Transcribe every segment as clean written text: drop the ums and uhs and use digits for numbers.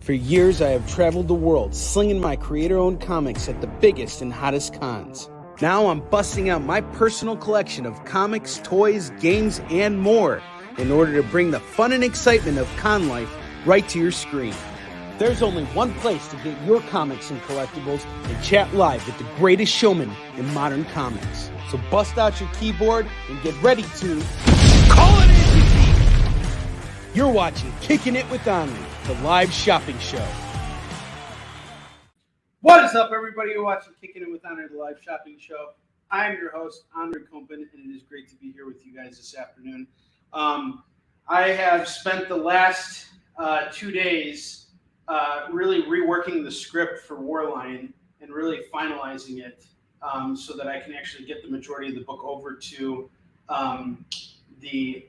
For years, I have traveled the world slinging my creator-owned comics at the biggest and hottest cons. Now I'm busting out my personal collection of comics, toys, games, and more in order to bring the fun and excitement of con life right to your screen. There's only one place to get your comics and collectibles and chat live with the greatest showman in modern comics. So bust out your keyboard and get ready to call it in. You're watching Kickin' It with Onrie, the live shopping show. What is up, everybody? You're watching Kickin' It with Onrie, the live shopping show. I am your host, Onrie, and it is great to be here with you guys this afternoon. I have spent the last 2 days really reworking the script for Warline and really finalizing it so that I can actually get the majority of the book over to the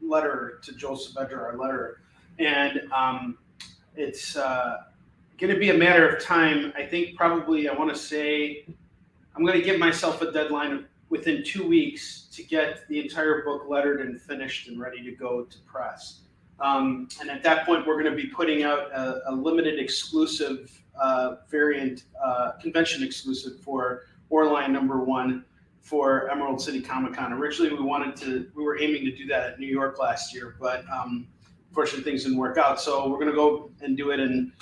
letterer, to Joel Saavedra, our letterer. And it's going to be a matter of time. I think probably I want to say I'm going to give myself a deadline of within 2 weeks to get the entire book lettered and finished and ready to go to press. And at that point, we're going to be putting out a limited exclusive variant, convention exclusive for Warline #1 for Emerald City Comic Con. Originally, we were aiming to do that at New York last year, but unfortunately things didn't work out. So we're going to go and do it in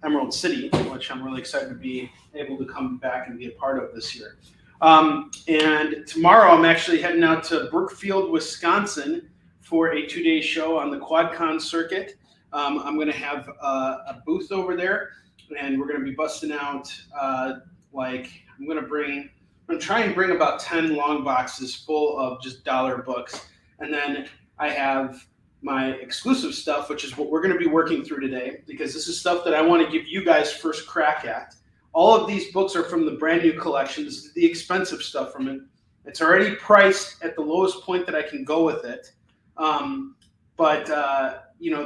Emerald City, which I'm really excited to be able to come back and be a part of this year. And tomorrow I'm actually heading out to Brookfield, Wisconsin for a 2-day show on the QuadCon circuit. I'm going to have a booth over there, and we're going to be busting out I'm going to try and bring about 10 long boxes full of just dollar books. And then I have my exclusive stuff, which is what we're going to be working through today, because this is stuff that I want to give you guys first crack at. All of these books are from the brand new collection. This is the expensive stuff from it. It's already priced at the lowest point that I can go with it.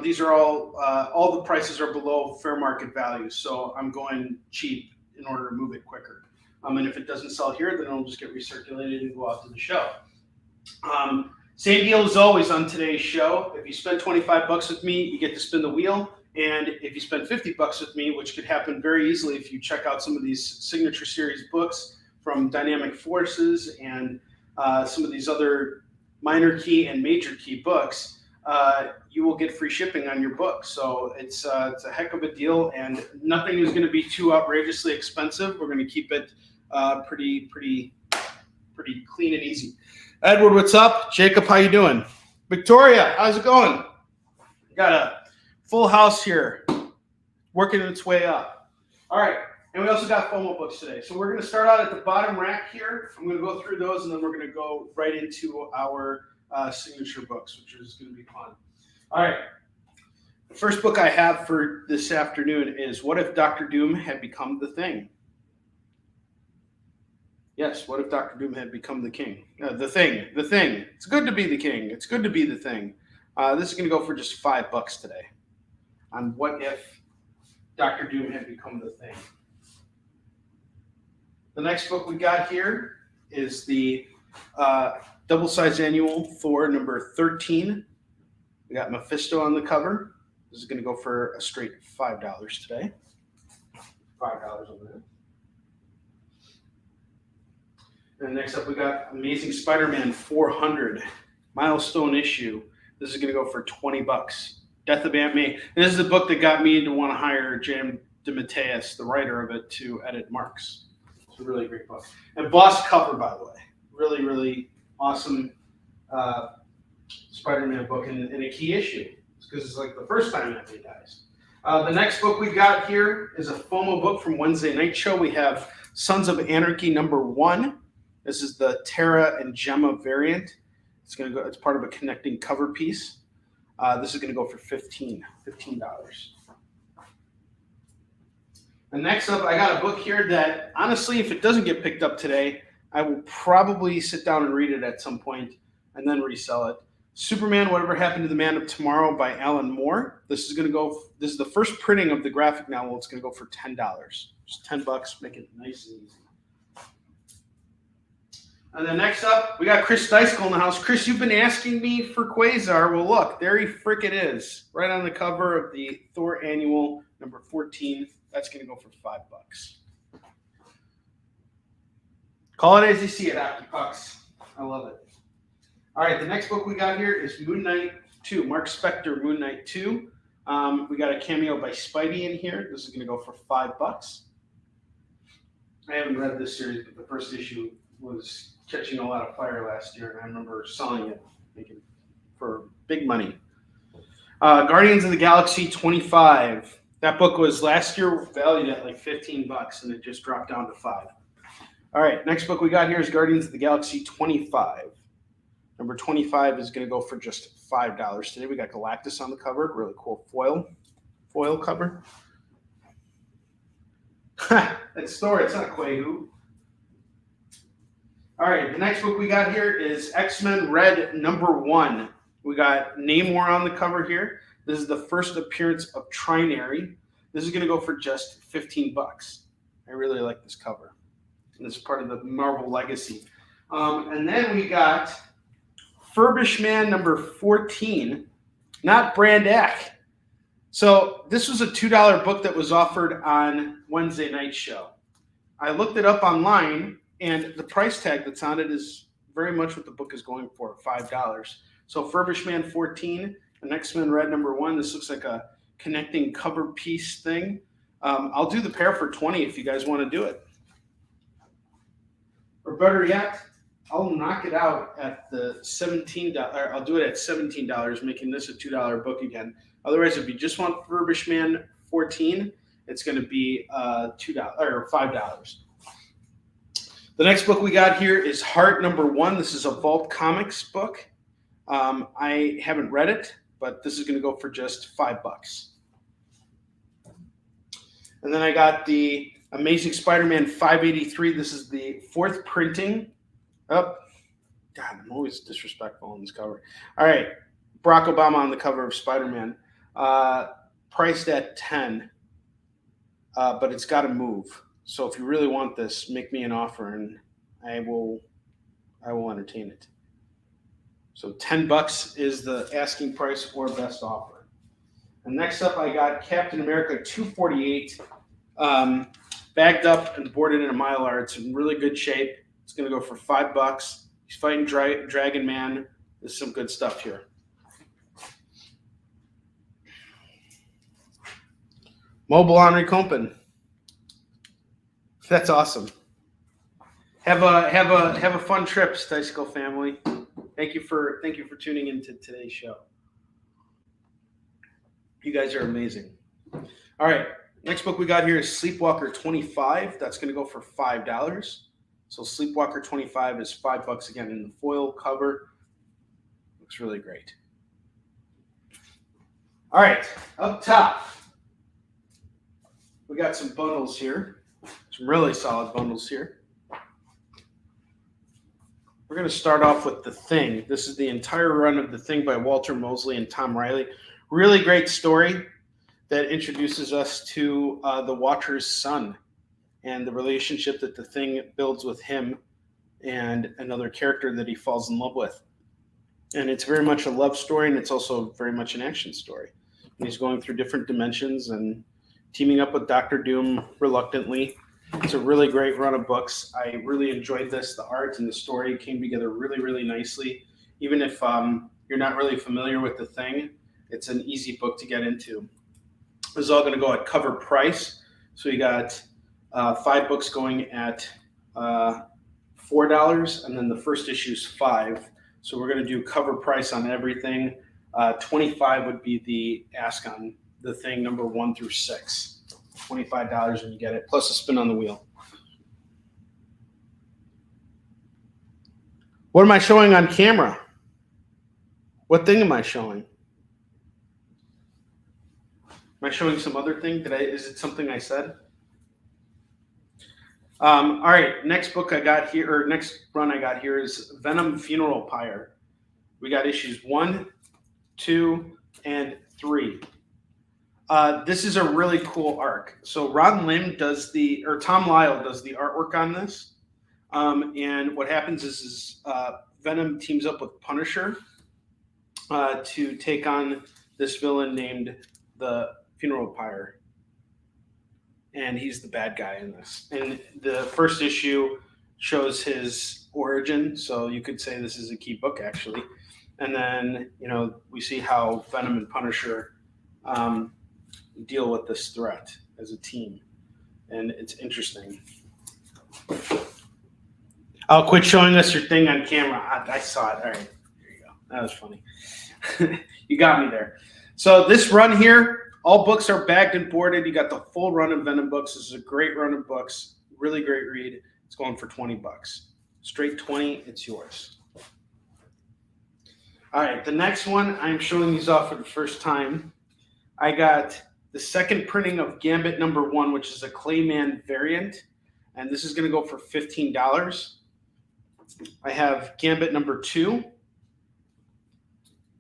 These are all the prices are below fair market value. So I'm going cheap in order to move it quicker. And if it doesn't sell here, then it'll just get recirculated and go out to the show. Same deal as always on today's show. If you spend $25 with me, you get to spin the wheel. And if you spend $50 with me, which could happen very easily if you check out some of these signature series books from Dynamic Forces and some of these other minor key and major key books, you will get free shipping on your book. So it's a heck of a deal, and nothing is going to be too outrageously expensive. We're going to keep it pretty clean and easy. Edward, what's up? Jacob, how you doing? Victoria, how's it going? Got a full house here, working its way up. All right, and we also got FOMO books today. So we're going to start out at the bottom rack here. I'm going to go through those, and then we're going to go right into our signature books, which is going to be fun. All right, the first book I have for this afternoon is What If Dr. Doom Had Become the Thing? Yes, what if Dr. Doom had become the king? The thing. It's good to be the king. It's good to be the thing. This is going to go for just $5 today on What If Dr. Doom Had Become the Thing. The next book we got here is the double-size annual Thor #13. We got Mephisto on the cover. This is going to go for a straight $5 today. $5 over there. And next up, we got Amazing Spider-Man 400 milestone issue. This is going to go for $20. Death of Aunt May. And this is the book that got me to want to hire J.M. DeMatteis, the writer of it, to edit Marks. It's a really great book. And boss cover, by the way. Really, really awesome Spider-Man book and a key issue. It's because it's like the first time Aunt May dies. The next book we got here is a FOMO book from Wednesday Night Show. We have Sons of Anarchy #1. This is the Terra and Gemma variant. It's part of a connecting cover piece. This is going to go for $15. And next up, I got a book here that, honestly, if it doesn't get picked up today, I will probably sit down and read it at some point and then resell it. Superman, Whatever Happened to the Man of Tomorrow by Alan Moore. This is the first printing of the graphic novel. It's going to go for $10. Just $10, make it nice and easy. And then next up, we got Chris Deiskell in the house. Chris, you've been asking me for Quasar. Well, look, there he frickin' is, right on the cover of the Thor Annual number 14. That's going to go for $5. Call it as you see it, Octopucks. I love it. All right, the next book we got here is Moon Knight 2, Mark Spector, Moon Knight 2. We got a cameo by Spidey in here. This is going to go for $5. I haven't read this series, but the first issue was catching a lot of fire last year, and I remember selling it, making for big money. Guardians of the Galaxy 25. That book was last year valued at like $15, and it just dropped down to $5. All right, next book we got here is Guardians of the Galaxy 25. Number 25 is going to go for just $5. Today we got Galactus on the cover, really cool foil cover. It's Thor, it's not Quaalude. All right, the next book we got here is X-Men Red number 1. We got Namor on the cover here. This is the first appearance of Trinary. This is going to go for just $15. I really like this cover. And this is part of the Marvel legacy. And then we got Furbishman number 14, not Brand X. So this was a $2 book that was offered on Wednesday night show. I looked it up online, and the price tag that's on it is very much what the book is going for, $5. So Furbishman 14 and X-Men Red number 1. This looks like a connecting cover piece thing. I'll do the pair for $20 if you guys want to do it. Or better yet, I'll knock it out at the $17. I'll do it at $17, making this a $2 book again. Otherwise, if you just want Furbishman 14, it's going to be $2 or $5. The next book we got here is Heart number 1. This is a Vault Comics book. I haven't read it, but this is going to go for just $5. And then I got the Amazing Spider-Man 583. This is the 4th printing. Oh, God, I'm always disrespectful on this cover. All right, Barack Obama on the cover of Spider-Man. Priced at $10, but it's got to move. So if you really want this, make me an offer, and I will entertain it. So $10 is the asking price or best offer. And next up, I got Captain America 248, bagged up and boarded in a Mylar. It's in really good shape. It's going to go for $5. He's fighting Dragon Man. There's some good stuff here. Mobile Onrie Compen. That's awesome. Have a fun trip, Deiskell family. Thank you for tuning into today's show. You guys are amazing. All right, next book we got here is Sleepwalker 25. That's going to go for $5. So Sleepwalker 25 is $5 again in the foil cover. Looks really great. All right, up top, we got some bundles here. Some really solid bundles here. We're going to start off with The Thing. This is the entire run of The Thing by Walter Mosley and Tom Riley. Really great story that introduces us to the Watcher's son and the relationship that the Thing builds with him and another character that he falls in love with. And it's very much a love story, and it's also very much an action story. And he's going through different dimensions and teaming up with Dr. Doom reluctantly. It's a really great run of books. I really enjoyed this. The art and the story came together really, really nicely. Even if you're not really familiar with The Thing, it's an easy book to get into. This is all going to go at cover price. So you got 5 books going at $4, and then the first issue is $5. So we're going to do cover price on everything. $25 would be the ask on The Thing number 1 through 6. $25 when you get it, plus a spin on the wheel. What am I showing on camera? What thing am I showing? Am I showing some other thing? Is it something I said? All right, next book I got here, or next run I got here is Venom Funeral Pyre. We got issues 1, 2, and 3. This is a really cool arc. So Tom Lyle does the artwork on this. And what happens is Venom teams up with Punisher to take on this villain named the Funeral Pyre. And he's the bad guy in this. And the first issue shows his origin, so you could say this is a key book, actually. And then, we see how Venom and Punisher deal with this threat as a team. And it's interesting. Oh, quit showing us your thing on camera. I saw it. All right, there you go. That was funny. You got me there. So this run here, all books are bagged and boarded. You got the full run of Venom books. This is a great run of books. Really great read. It's going for $20. Straight 20, it's yours. All right, the next one, I'm showing these off for the first time. I got the second printing of Gambit #1, which is a Clayman variant. And this is going to go for $15. I have Gambit #2,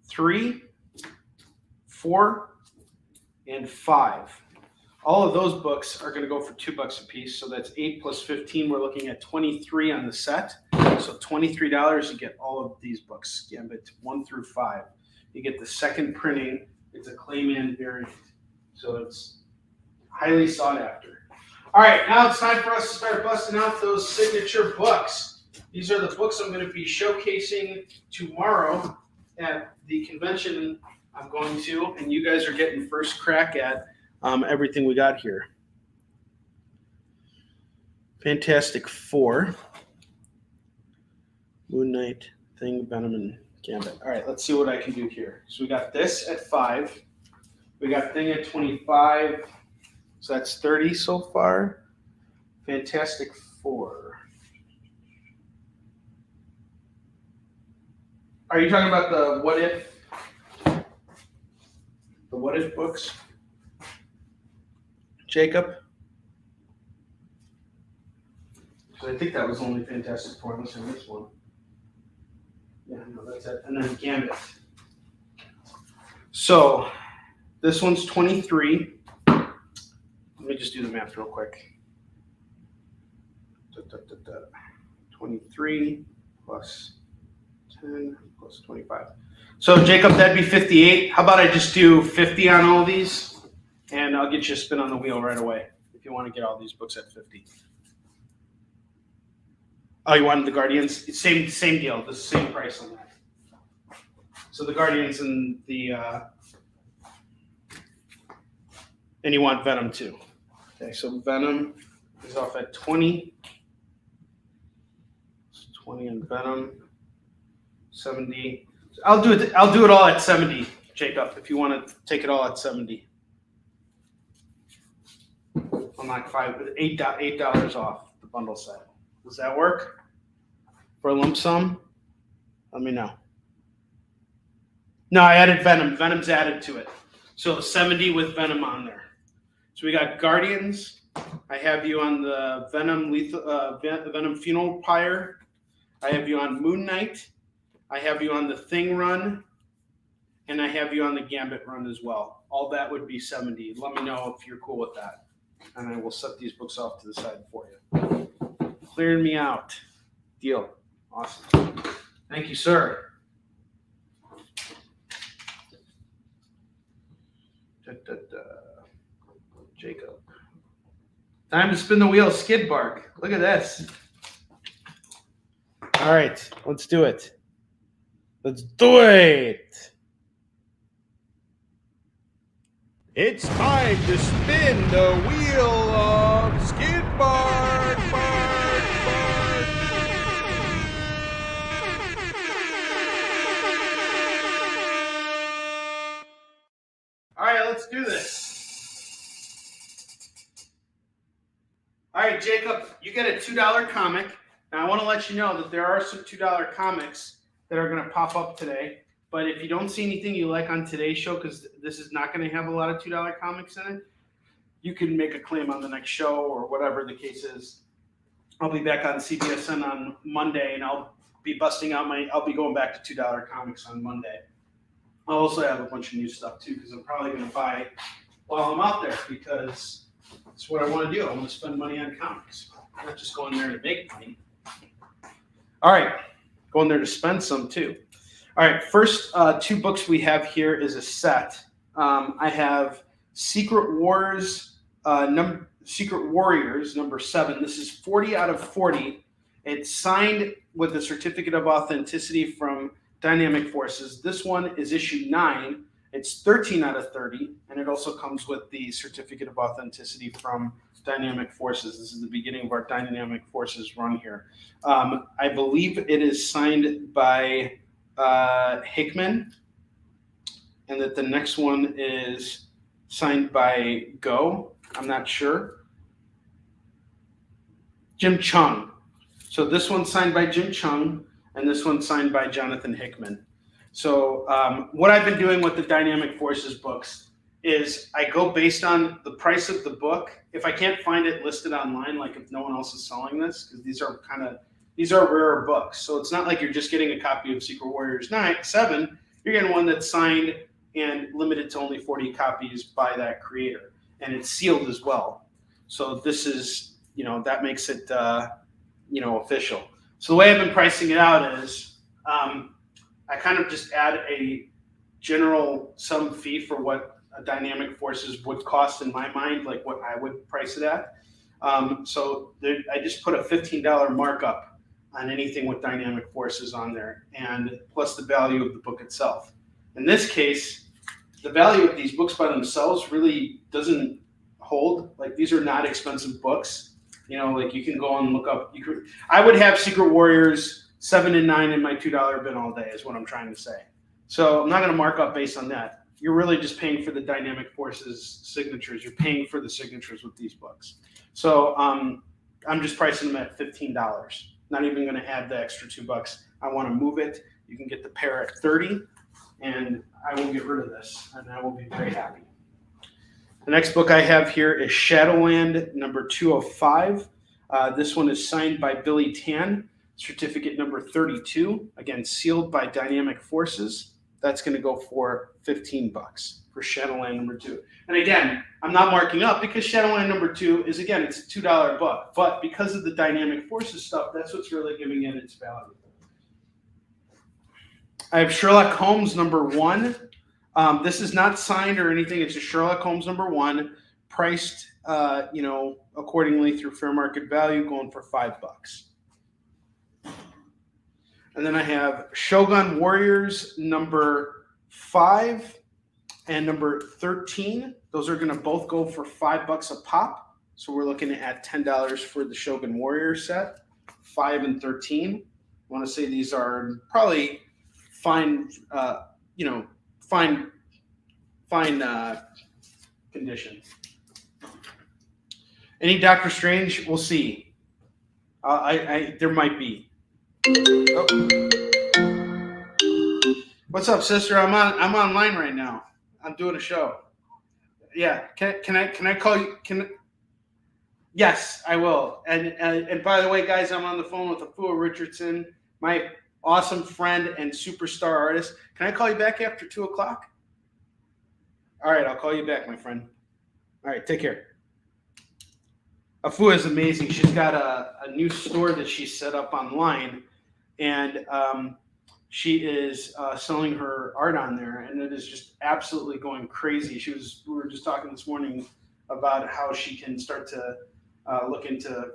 3, 4, and 5. All of those books are going to go for $2 a piece. So that's 8 plus 15. We're looking at 23 on the set. So $23, you get all of these books, Gambit 1 through 5. You get the second printing. It's a Clayman variant. So it's highly sought after. All right, now it's time for us to start busting out those signature books. These are the books I'm going to be showcasing tomorrow at the convention I'm going to, and you guys are getting first crack at everything we got here. Fantastic Four, Moon Knight, Thing, Venom, and Gambit. All right, let's see what I can do here. So we got this at 5. We got Thing at 25. So that's 30 so far. Fantastic Four. Are you talking about the What If? The What If books? Jacob? So I think that was only Fantastic Four, unless I missed one. Yeah, no, that's it. And then Gambit. So this one's 23. Let me just do the math real quick. 23 plus 10 plus 25. So Jacob, that'd be 58. How about I just do 50 on all these, and I'll get you a spin on the wheel right away if you want to get all these books at 50. Oh, you wanted the Guardians? Same deal. The same price on that. So the Guardians and the and you want Venom too. Okay, so Venom is off at 20. 20 on Venom. 70. I'll do it all at 70, Jacob, if you want to take it all at 70. I'm like $8 off the bundle set. Does that work? For a lump sum? Let me know. No, I added Venom. Venom's added to it. So 70 with Venom on there. So we got Guardians. I have you on the Venom Venom Funeral Pyre. I have you on Moon Knight. I have you on the Thing run. And I have you on the Gambit run as well. All that would be 70. Let me know if you're cool with that. And I will set these books off to the side for you. Clearing me out. Deal. Awesome. Thank you, sir. Jacob. Time to spin the wheel, skid bark. Look at this. All right, let's do it. Let's do it. It's time to spin the wheel of skid bark, bark, bark. All right, let's do this. All right, Jacob, you get a $2 comic. Now, I want to let you know that there are some $2 comics that are going to pop up today. But if you don't see anything you like on today's show, because this is not going to have a lot of $2 comics in it, you can make a claim on the next show or whatever the case is. I'll be back on CBSN on Monday, and I'll be going back to $2 comics on Monday. I'll also have a bunch of new stuff too, because I'm probably going to buy while I'm out there, because it's what I want to do. I want to spend money on comics. I'm not just going there to make money. All right, going there to spend some too. All right, first two books we have here is a set. I have Secret Warriors number 7. This is 40 out of 40. It's signed with a certificate of authenticity from Dynamic Forces. This one is issue 9. It's 13 out of 30, and it also comes with the certificate of authenticity from Dynamic Forces. This is the beginning of our Dynamic Forces run here. I believe it is signed by Hickman, and that the next one is signed by Go. I'm not sure. Jim Chung. So this one's signed by Jim Chung, and this one's signed by Jonathan Hickman. So what I've been doing with the Dynamic Forces books is I go based on the price of the book. If I can't find it listed online, like if no one else is selling this, because these are rarer books. So it's not like you're just getting a copy of Secret Warriors 7. You're getting one that's signed and limited to only 40 copies by that creator. And it's sealed as well. So this is, that makes it, official. So the way I've been pricing it out is I kind of just add a general sum fee for what a Dynamic Forces would cost in my mind, like what I would price it at. I just put a $15 markup on anything with Dynamic Forces on there, and plus the value of the book itself. In this case, the value of these books by themselves really doesn't hold. Like, these are not expensive books. Like you can go and look up. I would have Secret Warriors 7 and 9 in my $2 bin all day, is what I'm trying to say. So I'm not going to mark up based on that. You're really just paying for the Dynamic Forces signatures. You're paying for the signatures with these books. So I'm just pricing them at $15. Not even going to add the extra $2. I want to move it. You can get the pair at 30, and I will get rid of this, and I will be very happy. The next book I have here is Shadowland number 205. This one is signed by Billy Tan, certificate number 32, again sealed by Dynamic Forces. That's going to go for $15 for Shadowland number 2. And again, I'm not marking up because Shadowland number 2 is, again, it's a $2 book. But because of the Dynamic Forces stuff, that's what's really giving it its value. I have Sherlock Holmes number 1. This is not signed or anything. It's a Sherlock Holmes number 1, priced, accordingly through fair market value, going for $5. And then I have Shogun Warriors number 5 and number 13. Those are going to both go for $5 a pop. So we're looking at $10 for the Shogun Warriors set, 5 and 13. I want to say these are probably fine condition. Any Doctor Strange? We'll see. There might be. Oh. What's up, sister? I'm online right now. I'm doing a show. Yeah. Can I call you? Yes, I will. And by the way, guys, I'm on the phone with Afua Richardson, my awesome friend and superstar artist. Can I call you back after 2:00? All right, I'll call you back, my friend. All right, take care. Afua is amazing. She's got a new store that she set up online, and she is selling her art on there, and it is just absolutely going crazy. We were just talking this morning about how she can start to look into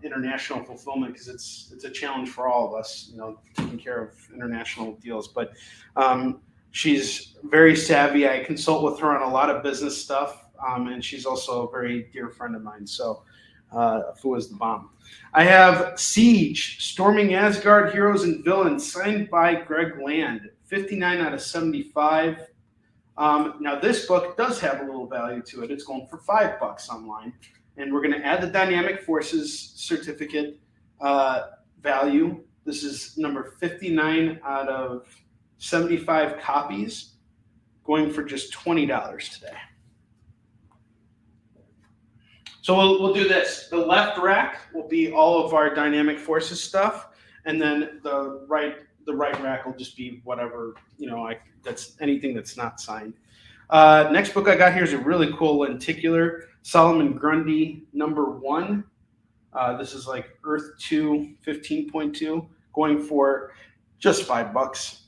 international fulfillment, because it's a challenge for all of us, taking care of international deals. But she's very savvy. I consult with her on a lot of business stuff, and she's also a very dear friend of mine. So Afua is the bomb. I have Siege, Storming Asgard, Heroes and Villains, signed by Greg Land, 59 out of 75. Now this book does have a little value to it. It's going for $5 online. And we're going to add the Dynamic Forces certificate value. This is number 59 out of 75 copies, going for just $20 today. So we'll do this. The left rack will be all of our Dynamic Forces stuff, and then the right rack will just be whatever, that's anything that's not signed. Next book I got here is a really cool lenticular, Solomon Grundy number 1. This is like Earth 2 15.2, going for just $5.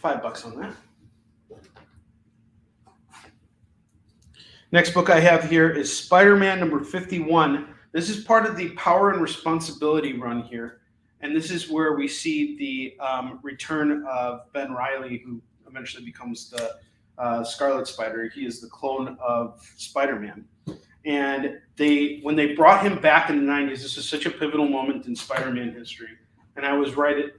$5 on that. Next book I have here is Spider-Man number 51. This is part of the Power and Responsibility run here. And this is where we see the return of Ben Reilly, who eventually becomes the Scarlet Spider. He is the clone of Spider-Man. And when they brought him back in the 90s, this is such a pivotal moment in Spider-Man history. And I was right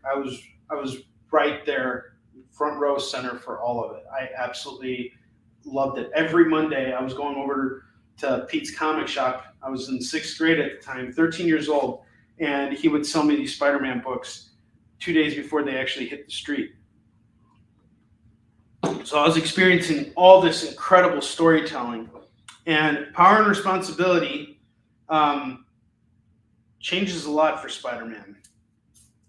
there, front row center for all of it. I absolutely loved it. Every Monday, I was going over to Pete's comic shop. I was in 6th grade at the time, 13 years old, and he would sell me these Spider-Man books 2 days before they actually hit the street. So I was experiencing all this incredible storytelling, and Power and Responsibility changes a lot for Spider-Man.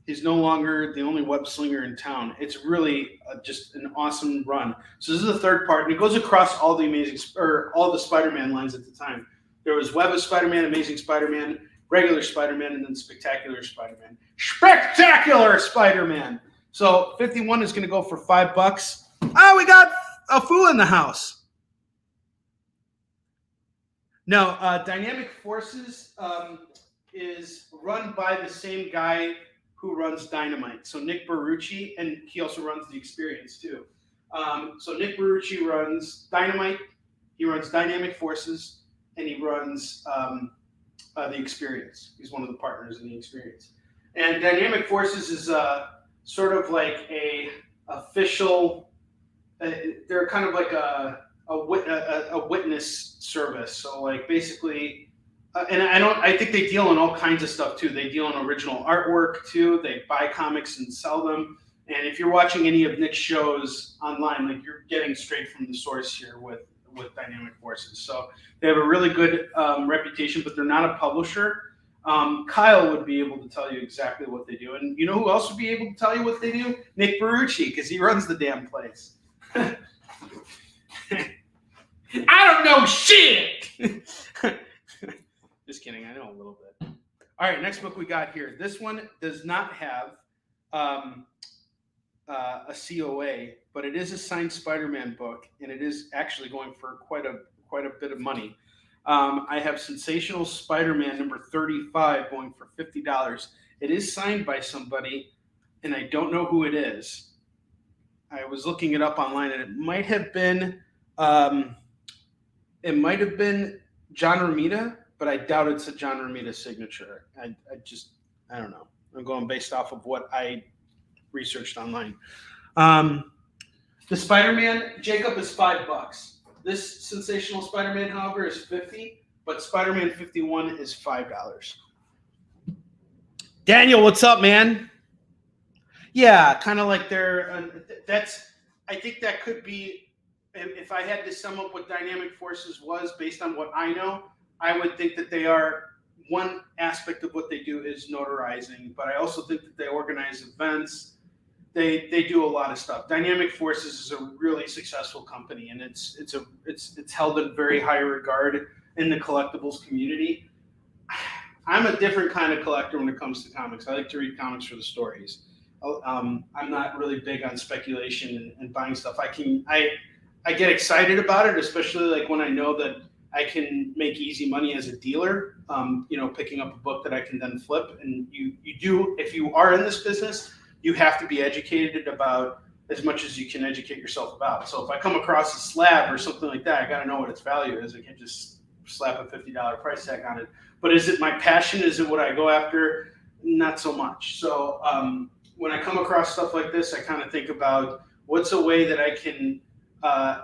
He's no longer the only web slinger in town. It's really just an awesome run. So this is the third part, and it goes across all the Spider-Man lines at the time. There was Web of Spider-Man, Amazing Spider-Man, Regular Spider-Man, and then Spectacular Spider-Man. Spectacular Spider-Man! So 51 is going to go for $5. Oh, we got a fool in the house. No, Dynamic Forces is run by the same guy who runs Dynamite. So Nick Berrucci, and he also runs The Experience too. So Nick Berrucci runs Dynamite, he runs Dynamic Forces, and he runs The Experience. He's one of the partners in The Experience. And Dynamic Forces is sort of like a official, they're kind of like a witness service. So like basically, and I think they deal in all kinds of stuff too. They deal in original artwork too. They buy comics and sell them. And if you're watching any of Nick's shows online, like you're getting straight from the source here with Dynamic Forces. So they have a really good reputation, but they're not a publisher. Kyle would be able to tell you exactly what they do. And you know who else would be able to tell you what they do? Nick Berrucci, because he runs the damn place. I don't know shit! Just kidding, I know a little bit. All right, next book we got here. This one does not have a COA, but it is a signed Spider-Man book, and it is actually going for quite a bit of money. I have Sensational Spider-Man number 35 going for $50. It is signed by somebody, and I don't know who it is. I was looking it up online, and it might have been John Romita, but I doubt it's a John Romita signature. I don't know. I'm going based off of what I researched online. The Spider-Man, Jacob, is $5. This Sensational Spider-Man, however, is $50, but Spider-Man 51 is $5. Daniel, what's up, man? Yeah, kind of like I think that could be, if I had to sum up what Dynamic Forces was based on what I know, I would think that they are, one aspect of what they do is notarizing, but I also think that they organize events. They do a lot of stuff. Dynamic Forces is a really successful company, and it's held in very high regard in the collectibles community. I'm a different kind of collector when it comes to comics. I like to read comics for the stories. I'm not really big on speculation and buying stuff. I get excited about it, especially like when I know that I can make easy money as a dealer, picking up a book that I can then flip. And you do, if you are in this business, you have to be educated about as much as you can educate yourself about. So if I come across a slab or something like that, I got to know what its value is. I can't just slap a $50 price tag on it. But is it my passion? Is it what I go after? Not so much. So when I come across stuff like this, I kind of think about what's a way that I can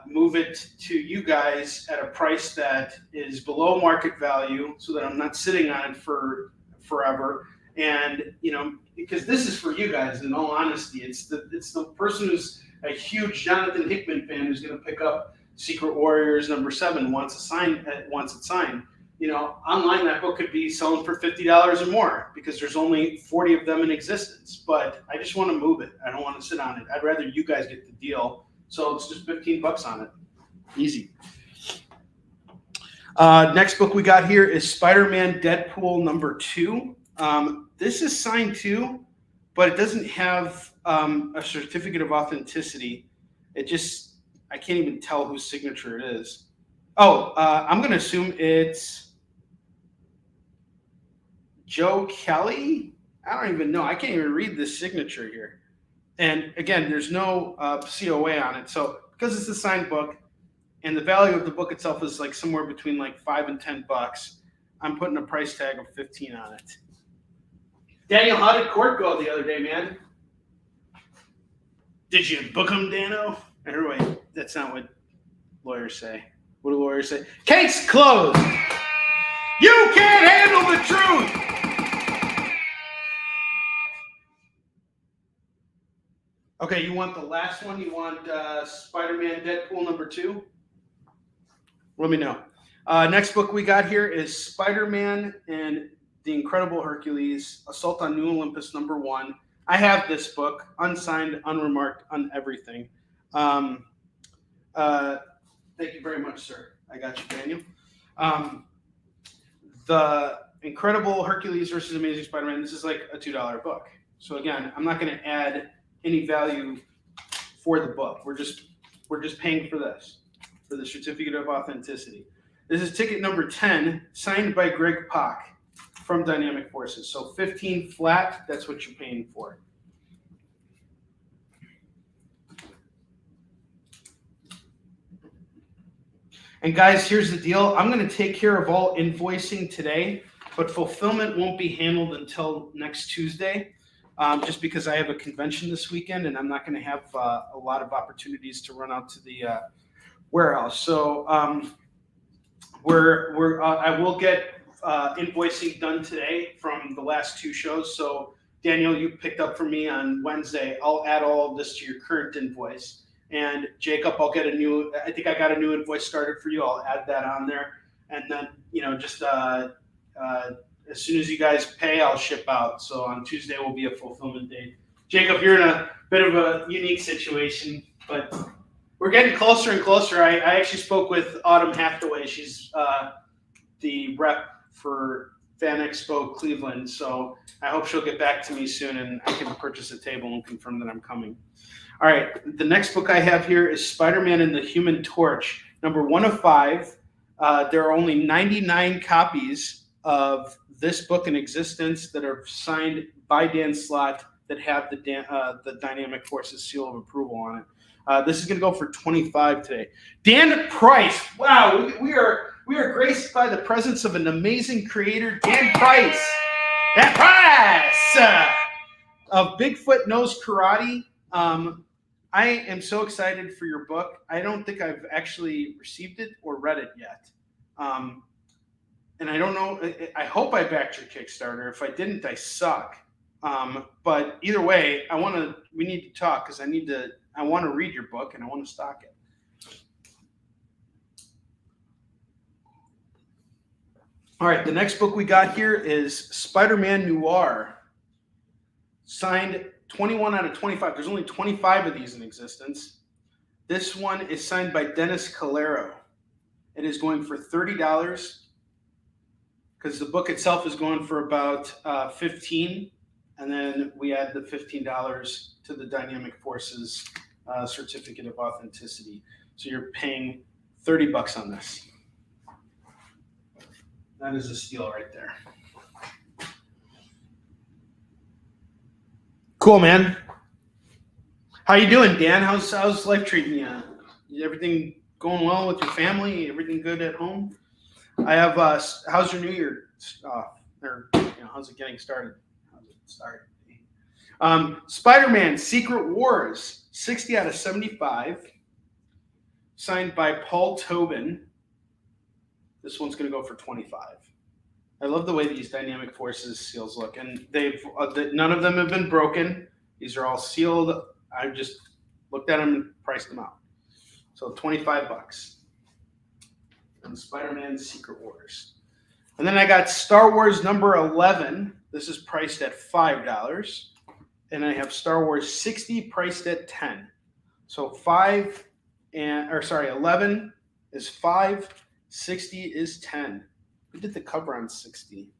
move it to you guys at a price that is below market value, so that I'm not sitting on it for forever. And because this is for you guys, in all honesty, it's the person who's a huge Jonathan Hickman fan who's going to pick up Secret Warriors number 7 wants it signed. Online that book could be selling for $50 or more because there's only 40 of them in existence. But I just want to move it. I don't want to sit on it. I'd rather you guys get the deal. So it's just $15 on it. Easy. Next book we got here is Spider-Man Deadpool #2. This is signed too, but it doesn't have a certificate of authenticity. I can't even tell whose signature it is. I'm going to assume it's Joe Kelly. I don't even know. I can't even read this signature here. And again, there's no COA on it. So because it's a signed book and the value of the book itself is like somewhere between like $5 and $10, I'm putting a price tag of 15 on it. Daniel, how did court go the other day, man? Did you book him, Dano? Everybody, that's not what lawyers say. What do lawyers say? Case closed. You can't handle the truth. Okay, you want the last one? You want Spider-Man Deadpool #2? Let me know. Next book we got here is Spider-Man and the Incredible Hercules, Assault on New Olympus #1. I have this book, unsigned, unremarked, everything. Thank you very much, sir. I got you, Daniel. The Incredible Hercules versus Amazing Spider-Man, this is like a $2 book. So again, I'm not going to add any value for the book. We're just paying for this, for the certificate of authenticity. This is ticket number 10, signed by Greg Pak from Dynamic Forces. So 15 flat, that's what you're paying for. And guys, here's the deal. I'm going to take care of all invoicing today, but fulfillment won't be handled until next Tuesday. Just because I have a convention this weekend and I'm not going to have a lot of opportunities to run out to the warehouse. So I will get invoicing done today from the last 2 shows. So Daniel, you picked up for me on Wednesday. I'll add all of this to your current invoice. And Jacob, I think I got a new invoice started for you. I'll add that on there. And then, just as soon as you guys pay, I'll ship out. So on Tuesday will be a fulfillment date. Jacob, you're in a bit of a unique situation, but we're getting closer and closer. I actually spoke with Autumn Hathaway. She's the rep for Fan Expo Cleveland. So I hope she'll get back to me soon and I can purchase a table and confirm that I'm coming. All right. The next book I have here is Spider-Man and the Human Torch, #1 of 5. There are only 99 copies of this book in existence that are signed by Dan Slott that have the Dynamic Forces seal of approval on it. This is going to go for $25 today. Dan Price. Wow, we are graced by the presence of an amazing creator, Dan Price. Dan Price of Bigfoot Knows Karate. I am so excited for your book. I don't think I've actually received it or read it yet. And I don't know, I hope I backed your Kickstarter. If I didn't, I suck. But either way, we need to talk because I want to read your book and I want to stock it. All right, the next book we got here is Spider-Man Noir, signed 21 out of 25. There's only 25 of these in existence. This one is signed by Dennis Calero. It is going for $30 because the book itself is going for about $15, and then we add the $15 to the Dynamic Forces certificate of authenticity. So you're paying $30 on this. That is a steal right there. Cool, man. How you doing, Dan? How's life treating you? Is everything going well with your family? Everything good at home? I have. How's your New Year? How's it getting started? How's it started? Spider-Man Secret Wars, 60 out of 75. Signed by Paul Tobin. This one's going to go for $25. I love the way these Dynamic Forces seals look, and none of them have been broken. These are all sealed. I just looked at them and priced them out. So $25. And Spider-Man Secret Wars. And then I got Star Wars #11. This is priced at $5. And I have Star Wars 60 priced at $10. So 11 is $5. 60 is 10. Who did the cover on 60?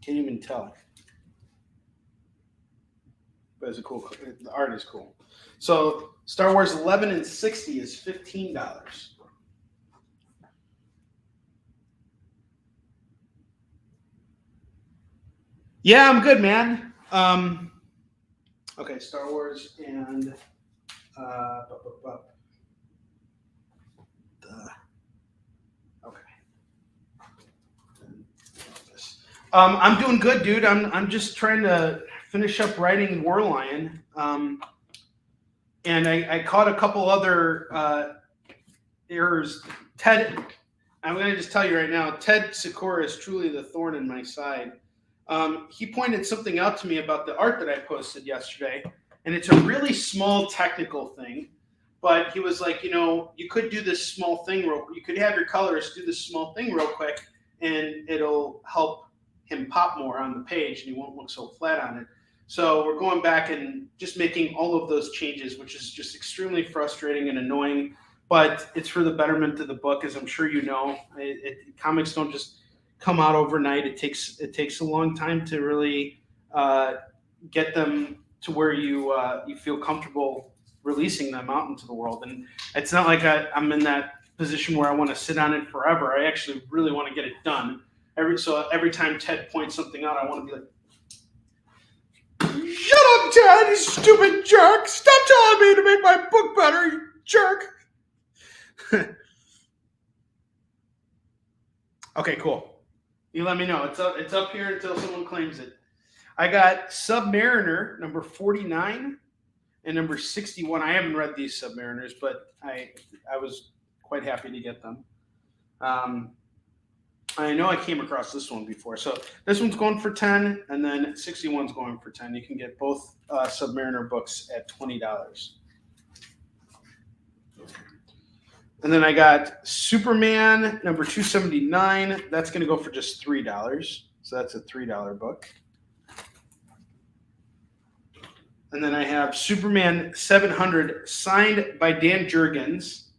Can't even tell. But it's a cool. The art is cool. So Star Wars 11 and 60 is $15. Yeah, I'm good, man. Okay, Star Wars and okay. I'm doing good, dude. I'm just trying to finish up writing War Lion. And I caught a couple other errors. Ted, I'm going to just tell you right now, Ted Sakura is truly the thorn in my side. He pointed something out to me about the art that I posted yesterday, and it's a really small technical thing. But he was like, you could do this small thing you could have your colors do this small thing real quick, and it'll help him pop more on the page, and he won't look so flat on it. So we're going back and just making all of those changes, which is just extremely frustrating and annoying. But it's for the betterment of the book, as I'm sure you know. Comics don't just come out overnight. It takes a long time to really get them to where you feel comfortable releasing them out into the world. And it's not like I'm in that position where I want to sit on it forever. I actually really want to get it done. Every time Ted points something out, I want to be like, "Shut up, Ted, you stupid jerk! Stop telling me to make my book better, you jerk!" Okay, cool. You let me know. It's up here until someone claims it. I got Submariner number 49 and number 61. I haven't read these Submariners, but I was quite happy to get them. I know I came across this one before. So this one's going for 10, and then 61's going for 10. You can get both Submariner books at $20. And then I got Superman number 279. That's going to go for just $3. So that's a $3 book. And then I have Superman 700 signed by Dan Jurgens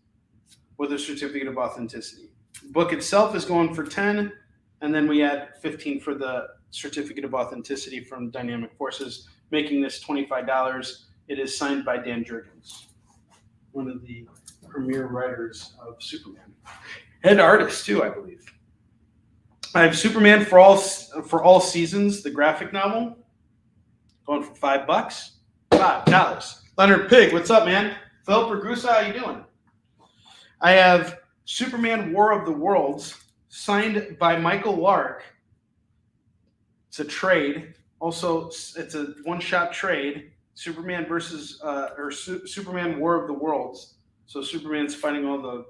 with a certificate of authenticity. The book itself is going for 10, and then we add 15 for the certificate of authenticity from Dynamic Forces, making this $25. It is signed by Dan Jurgens, one of the premier writers of Superman. Head artist, too, I believe. I have Superman for all Seasons, the graphic novel, going for $5. $5. Leonard Pig, what's up, man? Philip Ragusa, how you doing? I have Superman War of the Worlds, signed by Michael Lark. It's a trade. Also, it's a one-shot trade. Superman versus Superman War of the Worlds. So Superman's fighting all the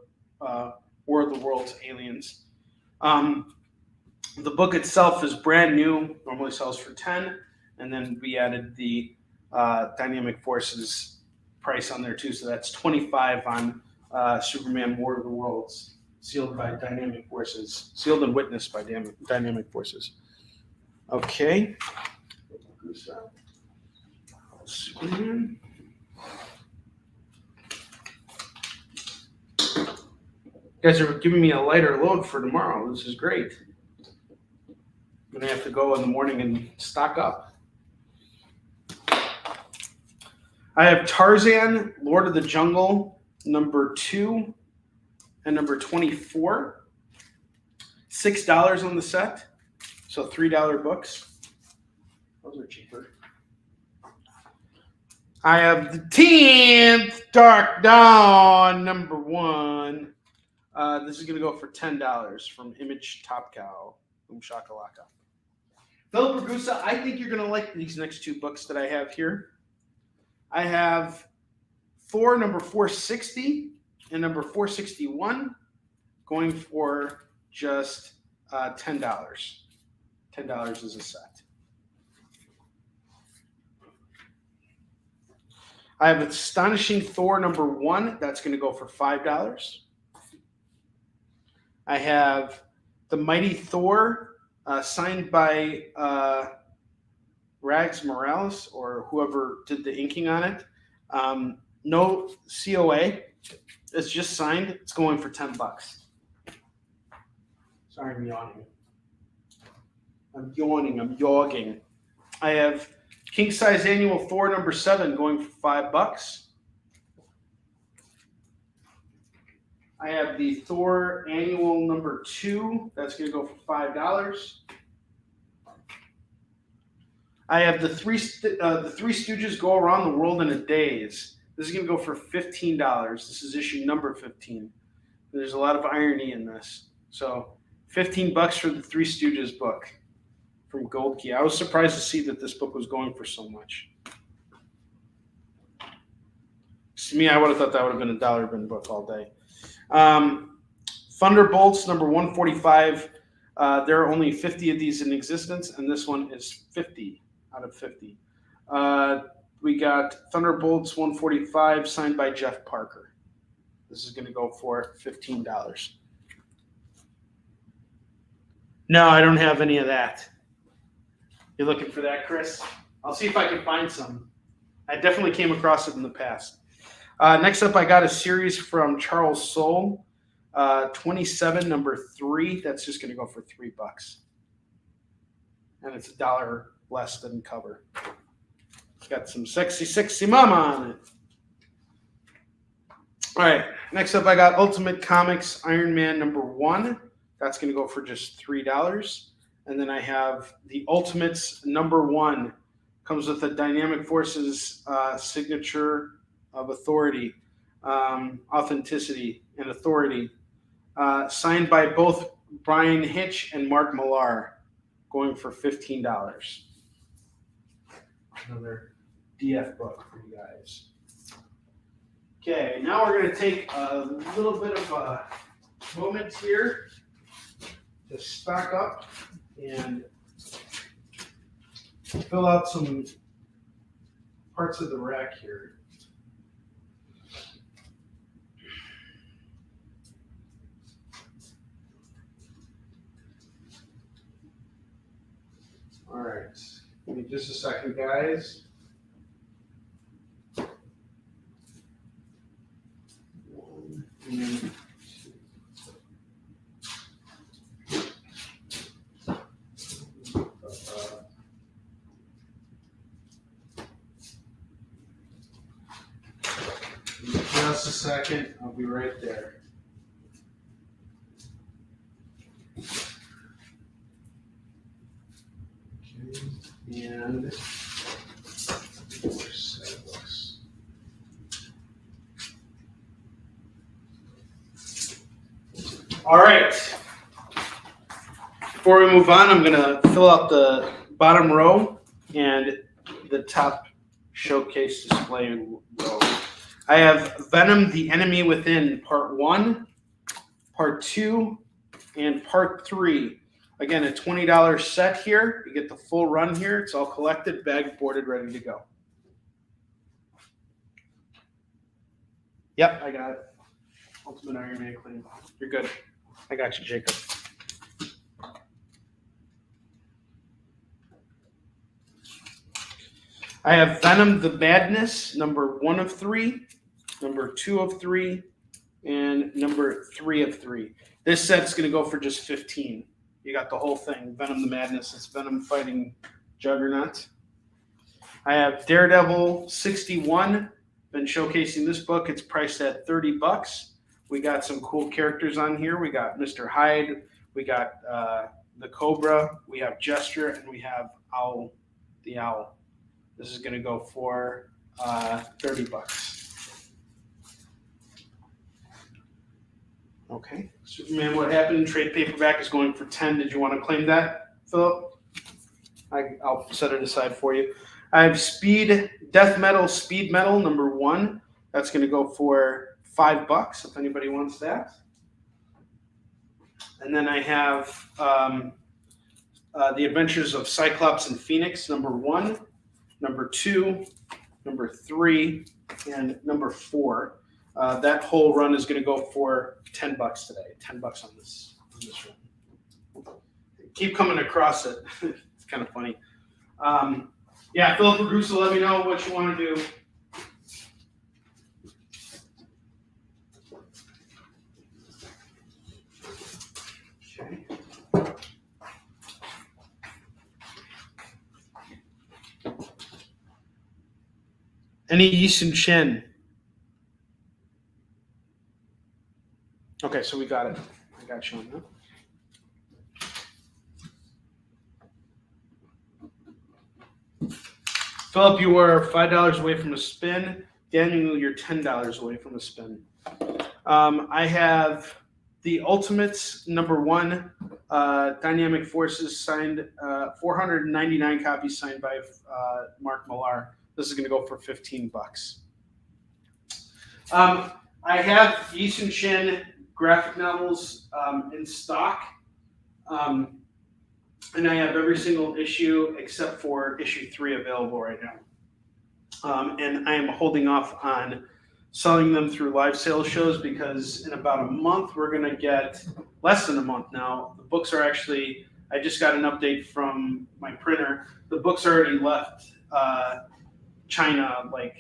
War of the Worlds aliens. The book itself is brand new. Normally sells for 10, and then we added the Dynamic Forces price on there too. So that's 25 on Superman War of the Worlds, sealed by Dynamic Forces, sealed and witnessed by Dynamic Forces. Okay. Superman. You guys are giving me a lighter load for tomorrow. This is great. I'm going to have to go in the morning and stock up. I have Tarzan, Lord of the Jungle, number 2 and number 24. $6 on the set, so $3 books. Those are cheaper. I have the 10th Dark Dawn, number 1. This is going to go for $10 from Image Top Cow. Boom shakalaka. Philip Ragusa, I think you're going to like these next two books that I have here. I have Thor number 460 and number 461 going for just $10. $10 is a set. I have Astonishing Thor number 1. That's going to go for $5. I have The Mighty Thor signed by Rags Morales, or whoever did the inking on it. no COA. It's just signed. It's going for $10. Sorry, I'm yawning. I'm yogging. I have King Size Annual Thor number 7 going for $5. I have the Thor Annual number 2. That's going to go for $5. I have the Three Stooges Go Around the World in a Daze. This is going to go for $15. This is issue number 15. There's a lot of irony in this. So $15 for the Three Stooges book from Gold Key. I was surprised to see that this book was going for so much. To me, I would have thought that would have been a dollar bin book all day. Thunderbolts number 145. There are only 50 of these in existence, and this one is 50 out of 50. We got Thunderbolts 145 signed by Jeff Parker. This is going to go for $15. No, I don't have any of that. You're looking for that, Chris? I'll see if I can find some. I definitely came across it in the past. Next up, I got a series from Charles Soule, 27, number 3. That's just going to go for $3. And it's $1 less than cover. It's got some sexy mama on it. All right. Next up, I got Ultimate Comics Iron Man number 1. That's going to go for just $3. And then I have the Ultimates number 1. Comes with a Dynamic Forces signature of authority, authenticity, and authority. Signed by both Brian Hitch and Mark Millar, going for $15. Another DF book for you guys. Okay, now we're going to take a little bit of a moment here to stock up and fill out some parts of the rack here. All right, give me just a second, guys. One and two. Just a second, I'll be right there. And all right. Before we move on, I'm going to fill out the bottom row and the top showcase display row. I have Venom: The Enemy Within, Part 1, Part 2, and Part 3. Again, a $20 set here. You get the full run here. It's all collected, bagged, boarded, ready to go. Yep, I got it. Ultimate Iron Man clean. You're good. I got you, Jacob. I have Venom: The Madness, number 1 of 3, number 2 of 3, and number 3 of 3. This set's going to go for just $15. You got the whole thing. Venom: The Madness. It's Venom fighting Juggernaut. I have Daredevil 61. Been showcasing this book. It's priced at $30. We got some cool characters on here. We got Mr. Hyde. We got the Cobra. We have Gesture, and we have Owl, the Owl. This is going to go for $30. Okay. Superman: What Happened? Trade paperback is going for $10. Did you want to claim that, Philip? I'll set it aside for you. I have Death Metal Speed Metal number 1. That's going to go for $5 if anybody wants that. And then I have The Adventures of Cyclops and Phoenix number 1, number 2, number 3, and number 4. That whole run is going to go for $10 today. $10 on this run. Keep coming across it. It's kind of funny. Yeah, Philip Ragusa, let me know what you want to do. Any Yisun Shin? Okay, so we got it. I got you on that. Philip, you are $5 away from a spin. Daniel, you're $10 away from a spin. I have the Ultimates #1 Dynamic Forces signed, 499 copies signed by Mark Millar. This is going to go for $15. I have Yisun Shin graphic novels in stock. And I have every single issue except for issue 3 available right now. And I am holding off on selling them through live sales shows because in about a month, we're going to get less than a month now. The books are actually, I just got an update from my printer. The books already left China, like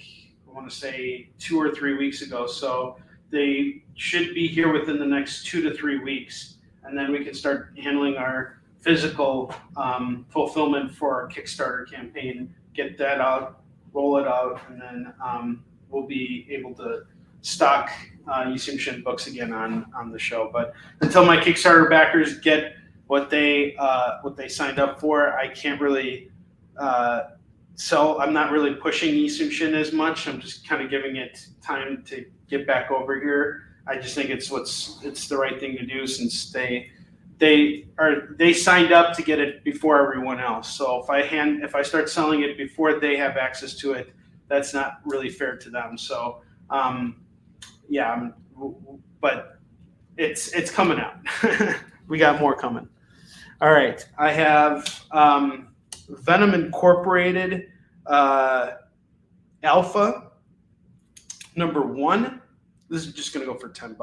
I want to say 2 or 3 weeks ago. So they should be here within the next 2 to 3 weeks. And then we can start handling our physical fulfillment for our Kickstarter campaign, get that out, roll it out, and then we'll be able to stock Yisun Shin books again on the show. But until my Kickstarter backers get what they signed up for, I can't really sell. I'm not really pushing Yisun Shin as much. I'm just kind of giving it time to get back over here. I just think it's the right thing to do since they signed up to get it before everyone else. So if I start selling it before they have access to it, that's not really fair to them. So yeah, but it's coming out. We got more coming. All right, I have Venom Incorporated Alpha #1. This is just going to go for $10.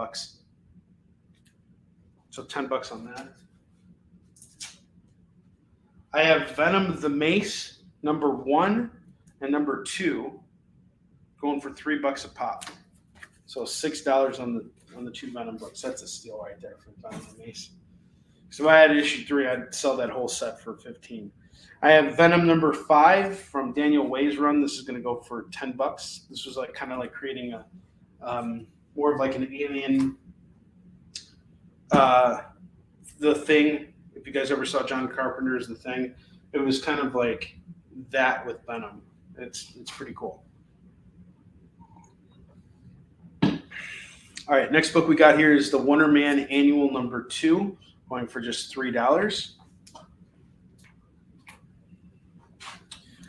So $10 on that. I have Venom the Mace #1 and #2 going for $3 a pop. So $6 on the 2 Venom books. That's a steal right there for Venom the Mace. So if I had issue 3, I'd sell that whole set for $15. I have Venom #5 from Daniel Way's run. This is going to go for $10. This was like kind of like creating a more of like an alien. The Thing, if you guys ever saw John Carpenter's The Thing, it was kind of like that with Venom. It's pretty cool. All right, next book we got here is the Wonder Man Annual #2, going for just $3.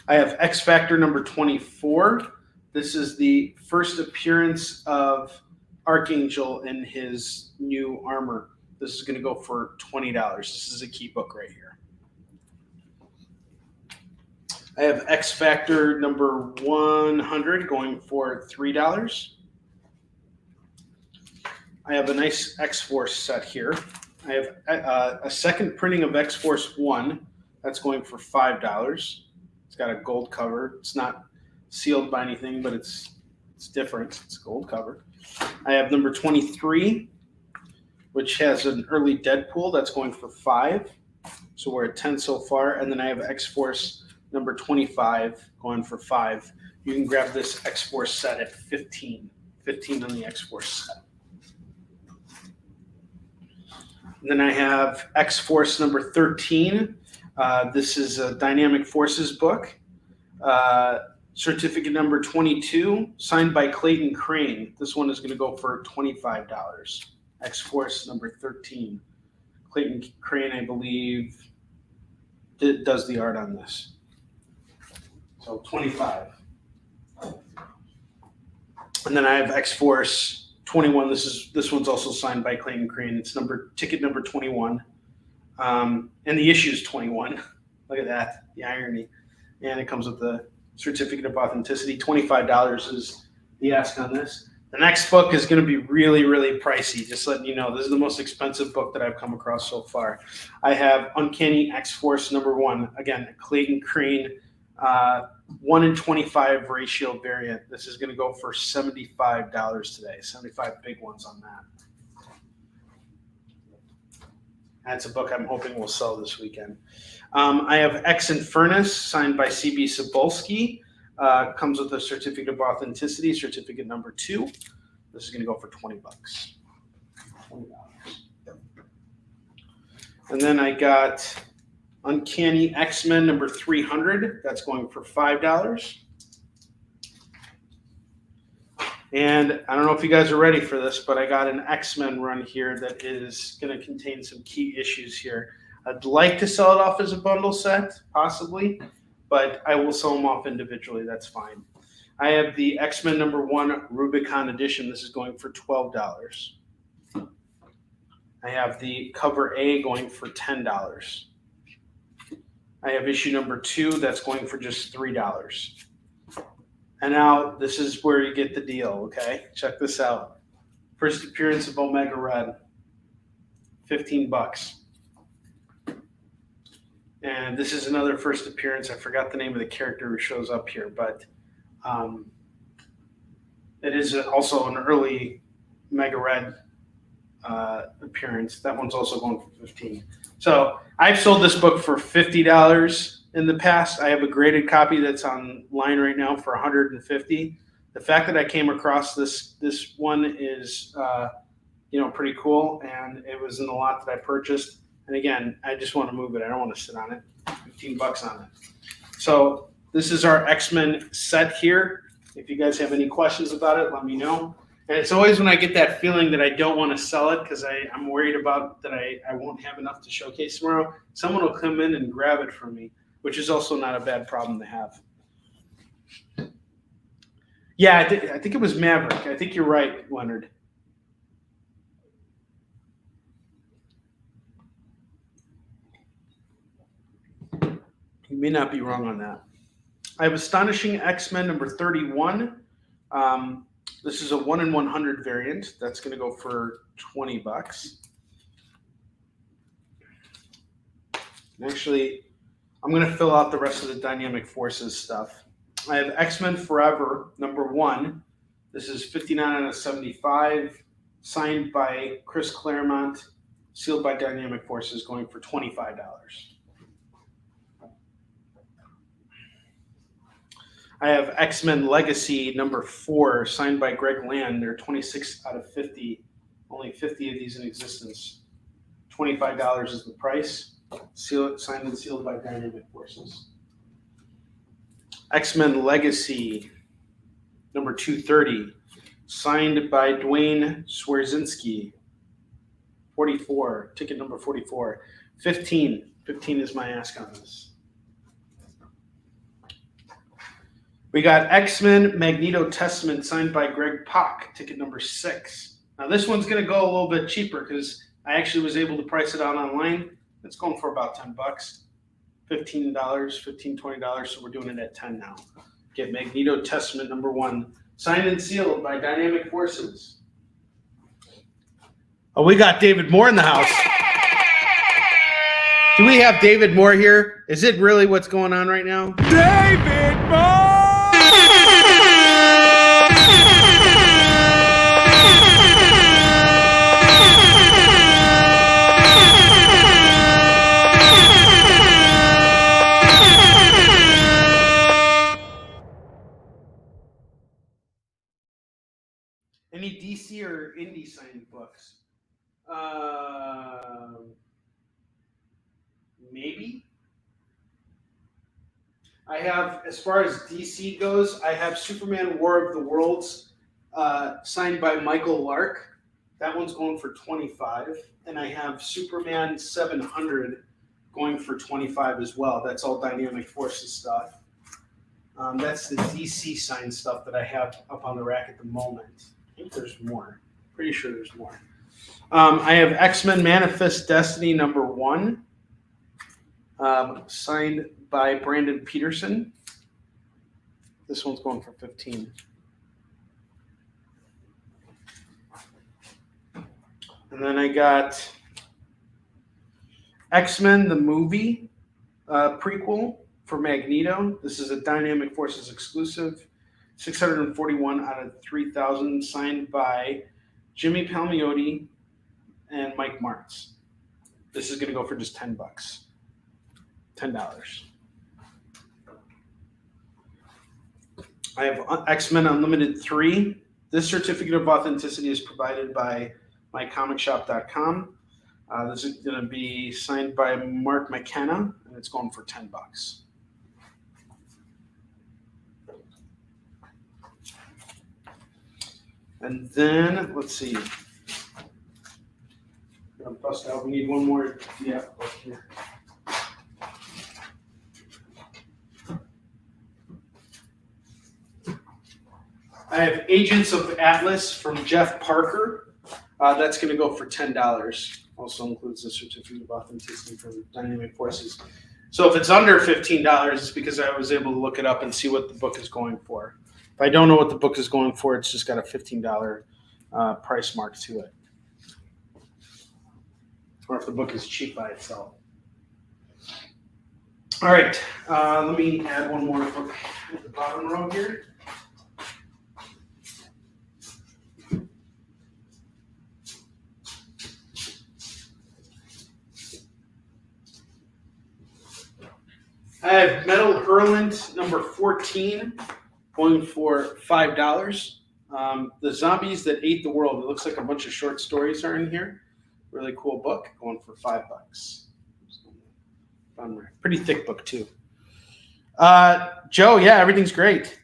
I have X Factor #24. This is the first appearance of Archangel in his new armor. This is going to go for $20. This is a key book right here. I have X Factor #100 going for $3. I have a nice X-Force set here. I have a second printing of X-Force 1. That's going for $5. It's got a gold cover. It's not sealed by anything, but it's different. It's a gold cover. I have #23, which has an early Deadpool. That's going for $5. So we're at 10 so far. And then I have X-Force #25 going for $5. You can grab this X-Force set at $15. $15 on the X-Force set. And then I have X-Force #13. This is a Dynamic Forces book. Certificate #22, signed by Clayton Crane. This one is going to go for $25. X-Force #13. Clayton Crane, I believe, does the art on this. So $25. And then I have X-Force 21. This one's also signed by Clayton Crane. It's ticket number 21. And the issue is 21. Look at that, the irony. And it comes with the certificate of authenticity. $25 is the ask on this. The next book is going to be really, really pricey. Just letting you know, this is the most expensive book that I've come across so far. I have Uncanny X-Force #1. Again, a Clayton Crane 1-in-25 ratio variant. This is going to go for $75 today. 75 big ones on that. That's a book I'm hoping will sell this weekend. I have X Infernus, signed by C.B. Cebulski. Comes with a certificate of authenticity, certificate number 2. This is going to go for $20. $20. Yep. And then I got Uncanny X-Men number 300. That's going for $5. And I don't know if you guys are ready for this, but I got an X-Men run here that is going to contain some key issues here. I'd like to sell it off as a bundle set, possibly, but I will sell them off individually. That's fine. I have the X-Men number 1 Rubicon edition. This is going for $12. I have the cover A going for $10. I have issue number 2 that's going for just $3. And now this is where you get the deal, okay? Check this out. First appearance of Omega Red, $15. And this is another first appearance. I forgot the name of the character who shows up here, but it is also an early Mega Red appearance. That one's also going for $15. So I've sold this book for $50 in the past. I have a graded copy that's online right now for $150. The fact that I came across this one is pretty cool, and it was in the lot that I purchased. And again, I just want to move it. I don't want to sit on it. $15 on it. So this is our X-Men set here. If you guys have any questions about it, let me know. And it's always when I get that feeling that I don't want to sell it because I'm worried about that I won't have enough to showcase tomorrow, someone will come in and grab it from me, which is also not a bad problem to have. Yeah, I think it was Maverick. I think you're right, Leonard. You may not be wrong on that. I have Astonishing X-Men number 31. This is a 1 in 100 variant. That's going to go for $20. Actually, I'm going to fill out the rest of the Dynamic Forces stuff. I have X-Men Forever number 1. This is 59 out of 75, signed by Chris Claremont, sealed by Dynamic Forces, going for $25. I have X-Men Legacy number 4, signed by Greg Land. They're 26 out of 50. Only 50 of these in existence. $25 is the price. Signed and sealed by Dynamic Forces. X-Men Legacy number 230, signed by Dwayne Swerzinski. 44, ticket number 44. 15 is my ask on this. We got X-Men Magneto Testament, signed by Greg Pak, ticket number 6. Now this one's going to go a little bit cheaper because I actually was able to price it out online. It's going for about $10, $15, $20, so we're doing it at $10 now. Get Magneto Testament number 1, signed and sealed by Dynamic Forces. Oh, we got David Moore in the house. Do we have David Moore here? Is it really what's going on right now? David Moore! Any DC or indie signed books? Maybe. I have, as far as DC goes, I have Superman War of the Worlds, signed by Michael Lark. That one's going for $25. And I have Superman 700 going for $25 as well. That's all Dynamic Forces stuff. That's the DC signed stuff that I have up on the rack at the moment. I think there's more. Pretty sure there's more. I have X-Men Manifest Destiny number 1, signed by Brandon Peterson. This one's going for $15. And then I got X-Men the movie prequel for Magneto. This is a Dynamic Forces exclusive. 641 out of 3,000, signed by Jimmy Palmiotti and Mike Martz. This is going to go for just $10. $10. I have X-Men Unlimited 3. This certificate of authenticity is provided by mycomicshop.com. This is going to be signed by Mark McKenna, and it's going for $10. And then, let's see. I'm going to bust out. We need one more. Yeah, book here. I have Agents of Atlas from Jeff Parker. That's going to go for $10. Also includes the certificate of authenticity from Dynamic Forces. So if it's under $15, it's because I was able to look it up and see what the book is going for. If I don't know what the book is going for, it's just got a $15 price mark to it. Or if the book is cheap by itself. All right, let me add one more book at the bottom row here. I have Metal Hurlant number 14 going for $5. The Zombies That Ate the World. It looks like a bunch of short stories are in here. Really cool book going for $5. Pretty thick book too. Joe, yeah, everything's great.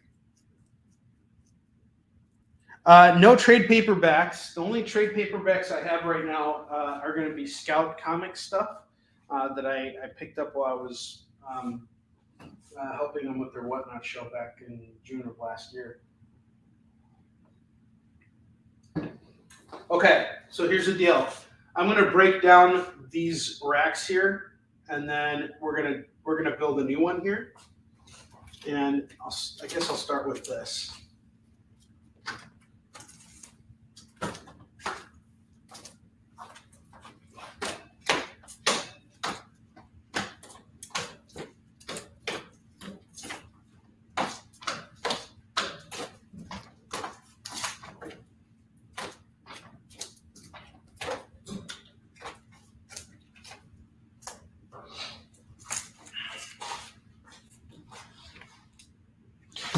No trade paperbacks. The only trade paperbacks I have right now are going to be Scout comic stuff that I picked up while I was helping them with their Whatnot show back in June of last year. Okay, so here's the deal. I'm going to break down these racks here, and then we're gonna build a new one here. And I guess I'll start with this.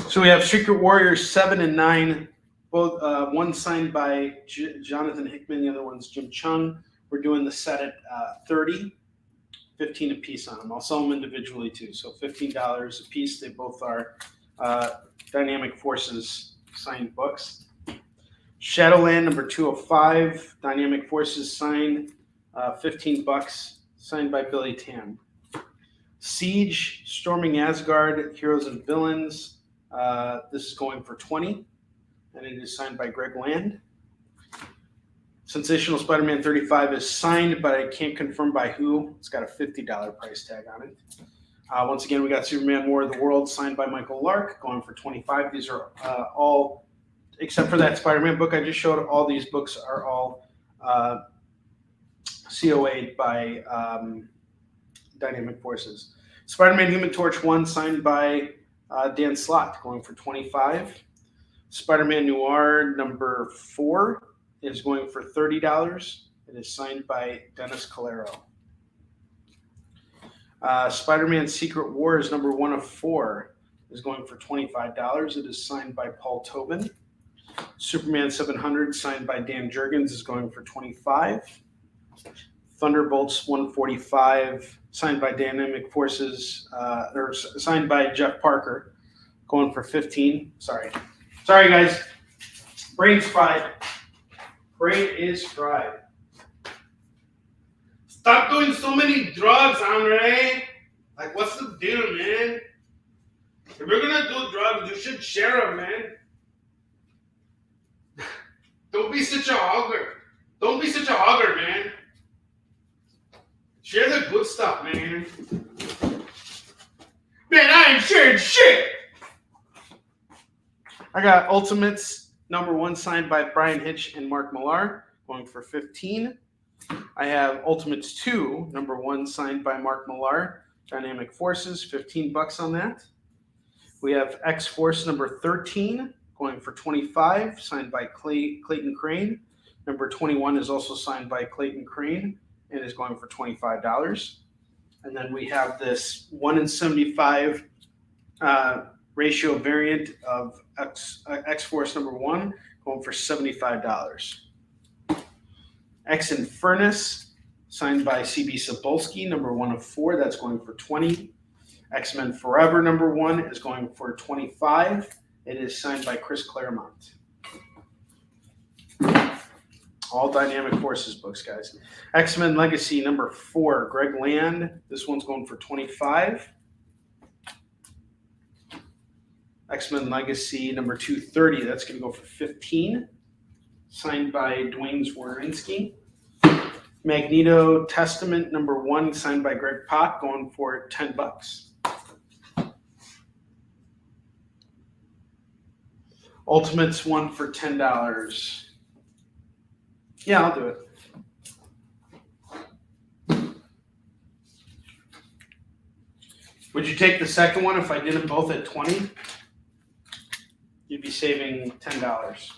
So we have Secret Warriors 7 and 9, both one signed by Jonathan Hickman, the other one's Jim Chung. We're doing the set at 30, 15 a piece on them. I'll sell them individually too, so $15 a piece. They both are Dynamic Forces signed books. Shadowland number 205, Dynamic Forces signed, $15, signed by Billy Tam. Siege, Storming Asgard, Heroes and Villains. This is going for $20, and it is signed by Greg Land. Sensational Spider-Man 35 is signed, but I can't confirm by who. It's got a $50 price tag on it. Once again, we got Superman War of the Worlds signed by Michael Lark, going for $25. These are all, except for that Spider-Man book I just showed, all these books are all COA'd by Dynamic Forces. Spider-Man Human Torch 1 signed by Dan Slott, going for $25. Spider-Man Noir number 4 is going for $30. It is signed by Dennis Calero. Spider-Man Secret Wars number 1 of 4 is going for $25. It is signed by Paul Tobin. Superman 700 signed by Dan Jurgens is going for $25. Thunderbolts 145 signed by Dynamic Forces, or signed by Jeff Parker, going for $15. Sorry guys, brain's fried. Brain is fried. Stop doing so many drugs, Onrie. Like, what's the deal, man? If we're gonna do drugs, you should share them, man. Don't be such a hogger. Don't be such a hogger, man. Share the good stuff, man. Man, I ain't sharing shit. I got Ultimates number 1 signed by Brian Hitch and Mark Millar, going for $15. I have Ultimates 2 number 1 signed by Mark Millar, Dynamic Forces, $15 on that. We have X-Force number 13 going for $25, signed by Clayton Crane. Number 21 is also signed by Clayton Crane and is going for $25. And then we have this 1 in 75 ratio variant of X-Force number 1 going for $75. X Infernus, signed by CB Sapolsky, number 1 of 4, that's going for $20. X-Men Forever number 1 is going for $25. It is signed by Chris Claremont. All Dynamic Forces books, guys. X-Men Legacy number 4, Greg Land. This one's going for $25. X-Men Legacy number 230, that's going to go for $15. Signed by Dwayne Zwarinsky. Magneto Testament number 1, signed by Greg Pak, going for $10. Ultimates 1 for $10. Yeah, I'll do it. Would you take the second one if I did them both at $20? You'd be saving $10.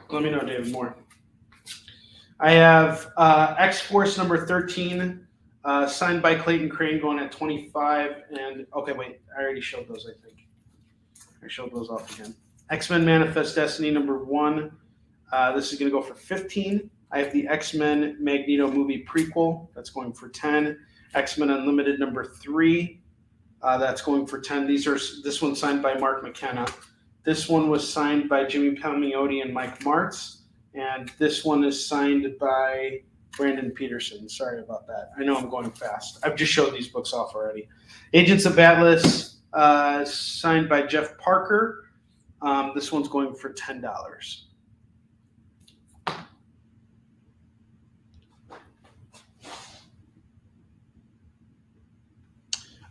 Let me know, David Moore. I have X-Force number 13, signed by Clayton Crane, going at $25. And okay, wait, I already showed those. I think I showed those off again. X-Men Manifest Destiny number 1. This is going to go for $15. I have the X-Men Magneto movie prequel. That's going for $10. X-Men Unlimited number 3. That's going for $10. This one's signed by Mark McKenna. This one was signed by Jimmy Palmiotti and Mike Martz. And this one is signed by Brandon Peterson. Sorry about that. I know I'm going fast. I've just showed these books off already. Agents of Atlas, signed by Jeff Parker. This one's going for $10.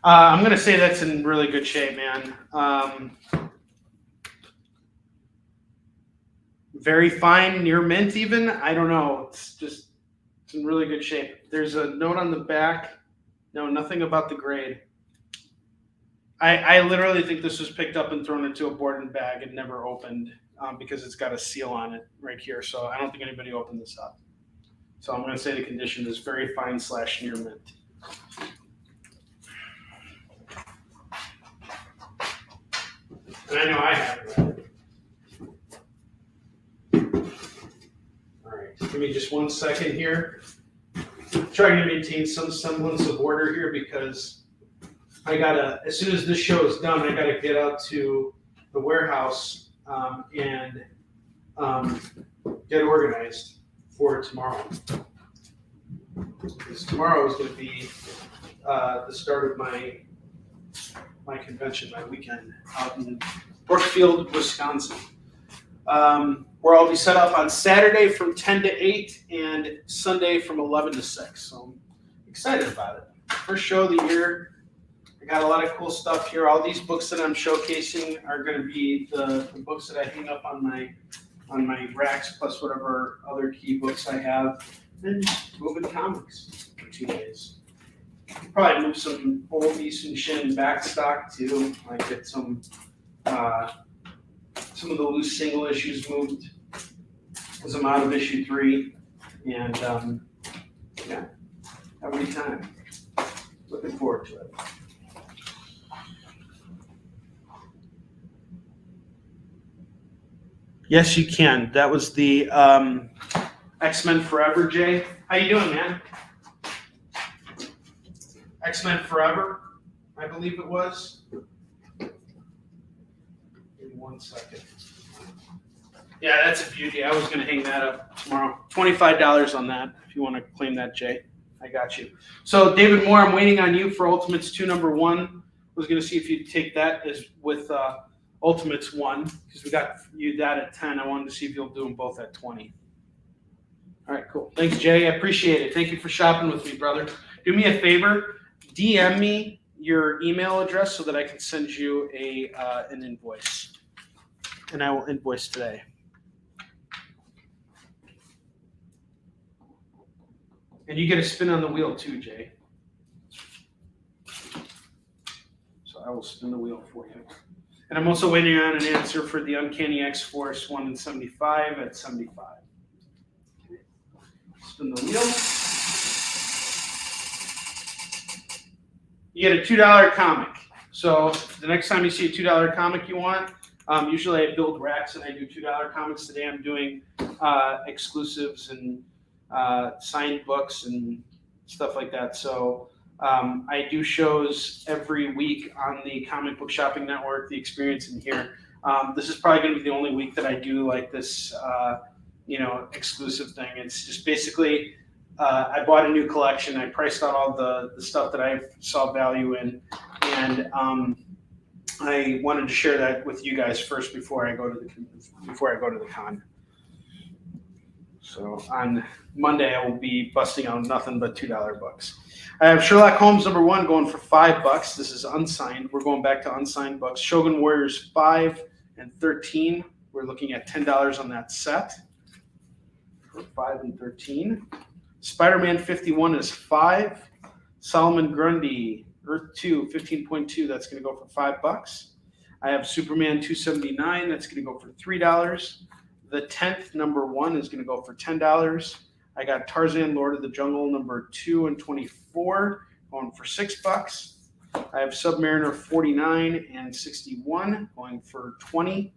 I'm going to say that's in really good shape, man. Very fine, near mint even. I don't know. It's in really good shape. There's a note on the back. No, nothing about the grade. I literally think this was picked up and thrown into a board bag and never opened because it's got a seal on it right here. So I don't think anybody opened this up. So I'm going to say the condition is very fine / near mint. And I know I have it. All right, give me just 1 second here. I'm trying to maintain some semblance of order here because I gotta, as soon as this show is done, I gotta get out to the warehouse and get organized for tomorrow. Because tomorrow is going to be the start of my convention, my weekend out in Brookfield, Wisconsin. Where I'll be set up on Saturday from 10 to 8 and Sunday from 11 to 6. So I'm excited about it. First show of the year. I got a lot of cool stuff here. All these books that I'm showcasing are going to be the books that I hang up on my racks, plus whatever other key books I have. And just moving comics for 2 days. Probably move some oldies and shit in back stock too. Like get some of the loose single issues moved because I'm out of issue 3, and yeah, have a good time. Looking forward to it. Yes, you can. That was the X-Men Forever, Jay. How you doing, man? X-Men Forever, I believe it was. Give me 1 second. Yeah, that's a beauty. I was going to hang that up tomorrow. $25 on that if you want to claim that, Jay. I got you. So, David Moore, I'm waiting on you for Ultimates 2, number 1. I was going to see if you'd take that as with Ultimates 1 because we got you that at 10. I wanted to see if you'll do them both at 20. All right, cool. Thanks, Jay. I appreciate it. Thank you for shopping with me, brother. Do me a favor. DM me your email address so that I can send you an invoice. And I will invoice today. And you get a spin on the wheel too, Jay. So I will spin the wheel for you. And I'm also waiting on an answer for the Uncanny X-Force 1 in 75 at 75. Spin the wheel. You get a $2 comic. So the next time you see a $2 comic you want, usually I build racks and I do $2 comics. Today I'm doing exclusives and signed books and stuff like that. So I do shows every week on the Comic Book Shopping Network, the Experience in here. This is probably going to be the only week that I do like this, exclusive thing. It's just basically I bought a new collection. I priced out all the stuff that I saw value in, and I wanted to share that with you guys first before I go to the con. So on Monday I will be busting out nothing but $2 books. I have Sherlock Holmes #1 going for $5. This is unsigned. We're going back to unsigned books. Shogun Warriors 5 and 13. We're looking at $10 on that set for 5 and 13. Spider-Man 51 is 5. Solomon Grundy Earth 2 15.2. That's going to go for $5. I have Superman 279. That's going to go for $3. The 10th #1 is going to go for $10. I got Tarzan Lord of the Jungle #2 and 24 going for $6. I have Submariner 49 and 61 going for $20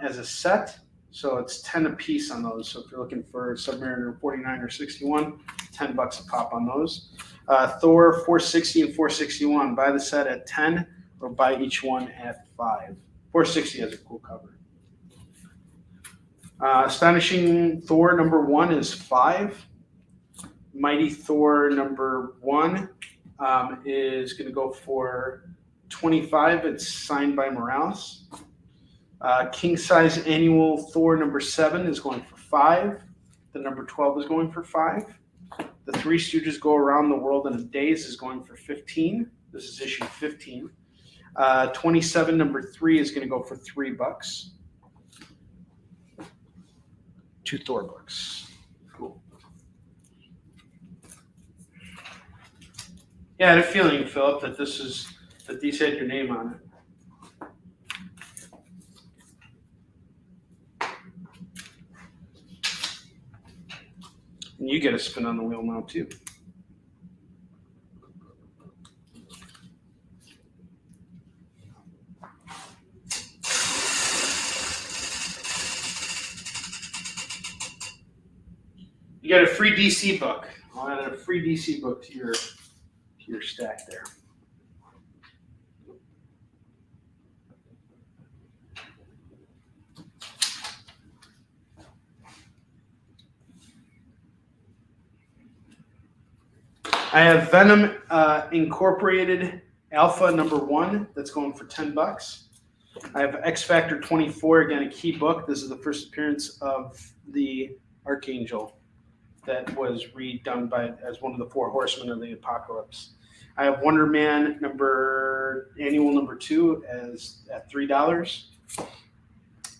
as a set. So it's 10 a piece on those. So if you're looking for Submariner 49 or 61, $10 a pop on those. Thor 460 and 461. Buy the set at 10 or buy each one at 5. 460 has a cool cover. Astonishing Thor #1 is 5. Mighty Thor #1 is going to go for $25. It's signed by Morales. King size annual Thor #7 is going for $5. The #12 is going for $5. The Three Stooges Go Around the World in a Daze is going for $15. This is issue 15. 27 #3 is going to go for $3. 2 Thor books. Cool. Yeah, I had a feeling, Philip, that these had your name on it. And you get a spin on the wheel now too. You got a free DC book. I'll add a free DC book to your stack there. I have Venom Incorporated Alpha #1 that's going for $10. I have X Factor 24, again a key book. This is the first appearance of the Archangel that was redone as one of the 4 horsemen of the apocalypse. I have Wonder Man annual #2 at $3.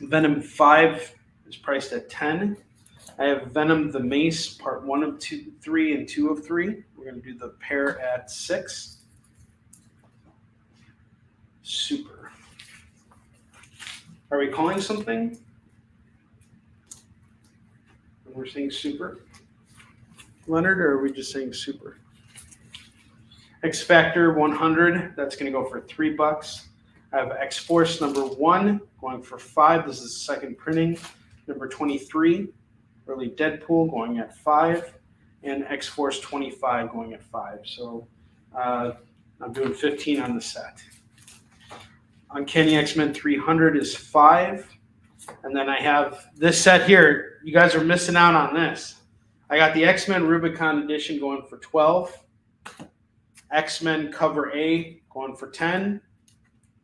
Venom 5 is priced at $10. I have Venom the Mace part 1 of 3 and 2 of 3. We're going to do the pair at $6. Super. Are we calling something? We're saying super, Leonard, or are we just saying super? X Factor 100, that's going to go for $3. I have X Force #1 going for $5. This is the second printing. #23, early Deadpool going at $5, and X Force 25 going at $5. So I'm doing 15 on the set. Uncanny X-Men 300 is $5. And then I have this set here. You guys are missing out on this. I got the X-Men Rubicon edition going for $12. X-Men Cover A going for $10.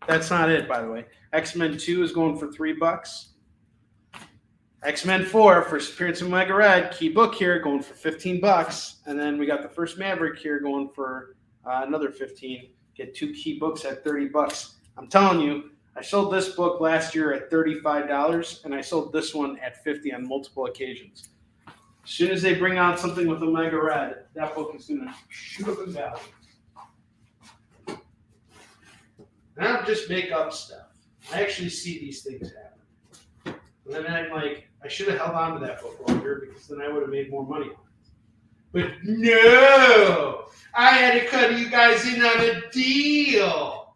That's not it, by the way. X-Men 2 is going for $3. X-Men 4, First Appearance of Omega Red, key book here, going for $15. And then we got the first Maverick here going for another $15. Get 2 key books at $30. I'm telling you, I sold this book last year at $35, and I sold this one at $50 on multiple occasions. As soon as they bring out something with Omega Red, that book is going to shoot up in value. And I don't just make up stuff. I actually see these things happen. And then I'm like, I should have held on to that book longer because then I would have made more money on it. But no, I had to cut you guys in on a deal.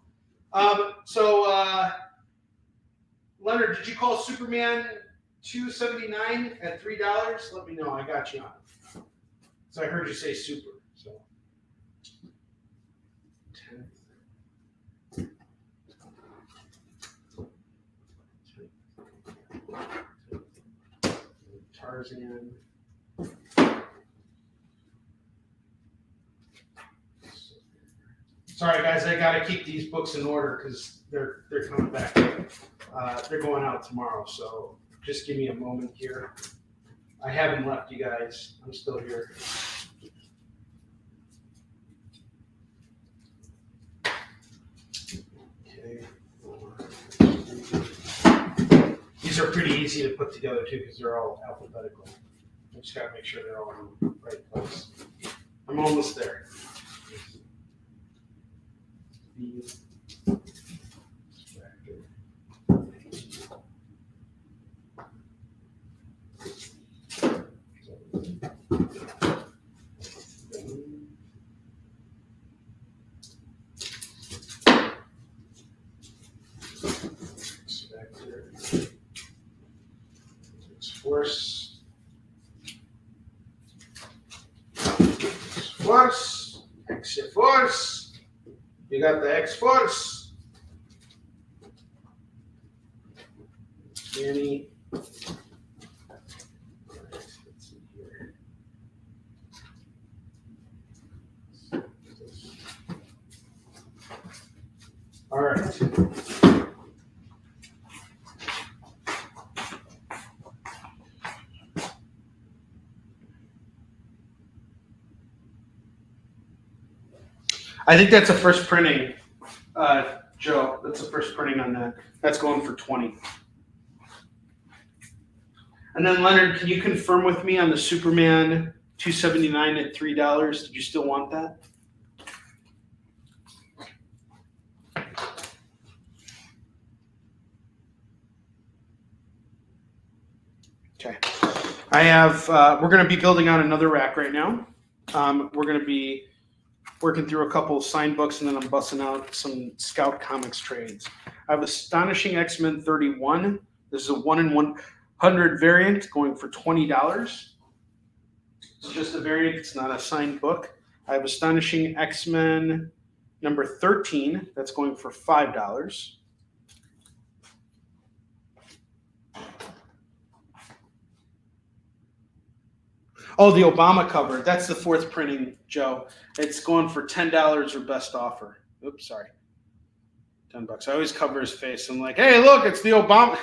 Leonard, did you call Superman 279 at $3? Let me know. I got you on. So I heard you say super. So 10. Tarzan. Sorry, guys, I got to keep these books in order because they're coming back. They're going out tomorrow, so just give me a moment here. I haven't left you guys. I'm still here. Okay. These are pretty easy to put together too because they're all alphabetical. I just got to make sure they're all in the right place. I'm almost there. Force. X-Force. You got the X-Force. Danny. Let's see here. All right. I think that's a first printing, Joe. That's the first printing on that. That's going for 20. And then Leonard, can you confirm with me on the Superman 279 at $3? Did you still want that? Okay. I have. We're going to be building out another rack right now. We're going to be working through a couple of signed books, and then I'm busting out some Scout Comics trades. I have Astonishing X-Men 31. This is a 1 in 100 variant going for $20. It's just a variant. It's not a signed book. I have Astonishing X-Men number 13. That's going for $5. Oh, the Obama cover. That's the fourth printing, Joe. It's going for $10 or best offer. Oops, sorry. $10. I always cover his face. I'm like, hey, look, it's the Obama.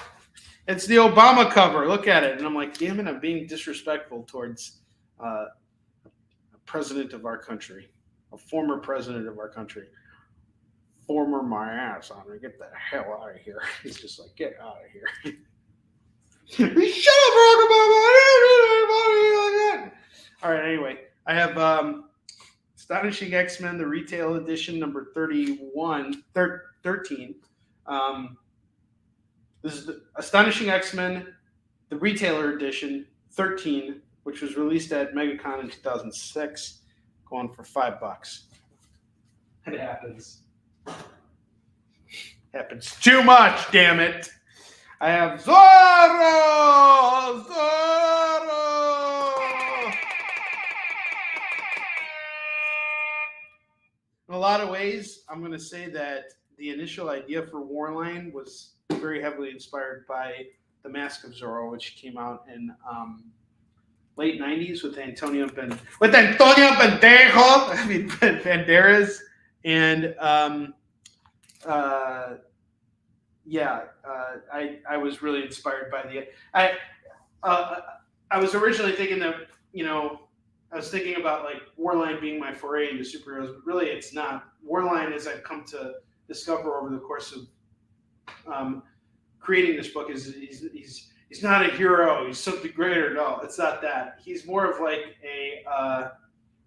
It's the Obama cover. Look at it. And I'm like, damn it, I'm being disrespectful towards a president of our country, a former president of our country. Former my ass, Onrie. Get the hell out of here. He's just like, get out of here. Shut up, Barack Obama. I don't need anybody like that. All right, anyway, I have Astonishing X-Men, the retail edition, number 13. This is the Astonishing X-Men, the retailer edition, 13, which was released at MegaCon in 2006, going for $5. It happens. Happens too much, damn it. I have Zorro! In a lot of ways, I'm going to say that the initial idea for Warline was very heavily inspired by The Mask of Zorro, which came out in late 90s with Antonio Banderas, and I was really inspired by the. I was originally thinking that I was thinking about like Warline being my foray into superheroes, but really it's not. Warline, as I've come to discover over the course of creating this book, is he's not a hero. He's something greater. No, it's not that. He's more of like a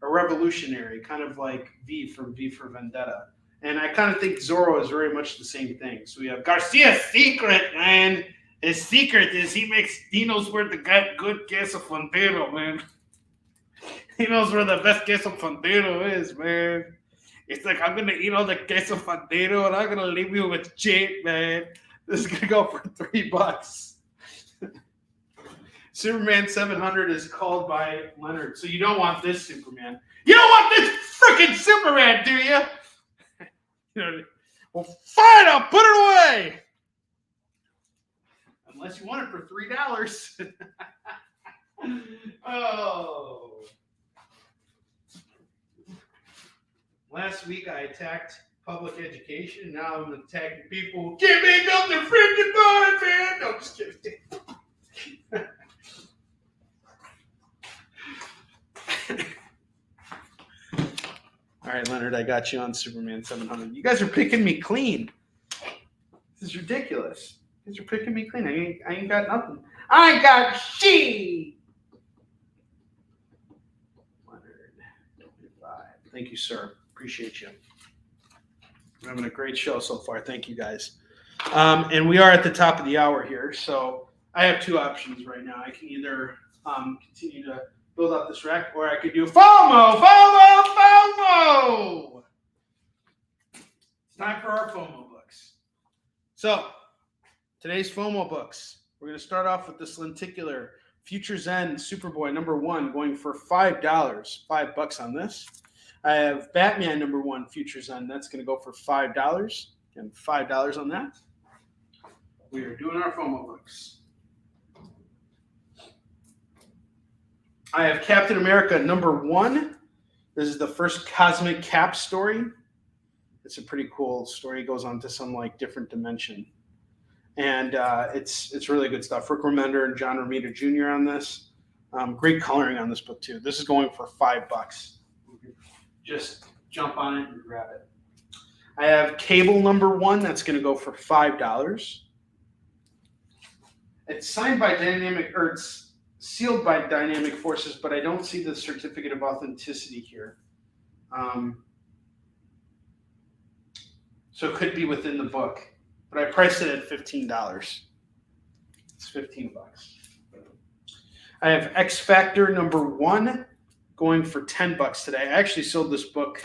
revolutionary, kind of like V for Vendetta. And I kind of think Zorro is very much the same thing. So we have Garcia's secret, man. His secret is he makes Dino's worth the good queso frontero, man. He knows where the best queso fondero is, man. It's like, I'm going to eat all the queso fondero and I'm going to leave you with cheap, man. This is going to go for $3. Superman 700 is called by Leonard. So you don't want this Superman. You don't want this freaking Superman, do you? Well, fine, I'll put it away. Unless you want it for $3. Oh. Last week I attacked public education. Now I'm attacking people. Can't make up their freaking mind, man. No, I'm just kidding. All right, Leonard, I got you on Superman 700. You guys are picking me clean. This is ridiculous. You guys are picking me clean. I ain't got nothing. I got shit. Leonard, 25. Thank you, sir. Appreciate you. We're having a great show so far. Thank you, guys. And we are at the top of the hour here, so I have two options right now. I can either continue to build up this rack, or I could do FOMO. It's time for our FOMO books. So, today's FOMO books. We're going to start off with this lenticular Future's End Superboy #1 going for $5. $5 on this. I have Batman #1 Future's End. That's going to go for $5. Again, $5 on that. We are doing our FOMO books. I have Captain America #1. This is the first Cosmic Cap story. It's a pretty cool story. It goes on to some like different dimension. And it's really good stuff. Rick Remender and John Romita Jr. on this. Great coloring on this book too. This is going for $5. Just jump on it and grab it. I have Cable #1. That's going to go for $5. It's signed by it's sealed by Dynamic Forces, but I don't see the certificate of authenticity here. So it could be within the book, but I priced it at $15. It's $15. I have X Factor #1 going for $10 today. I actually sold this book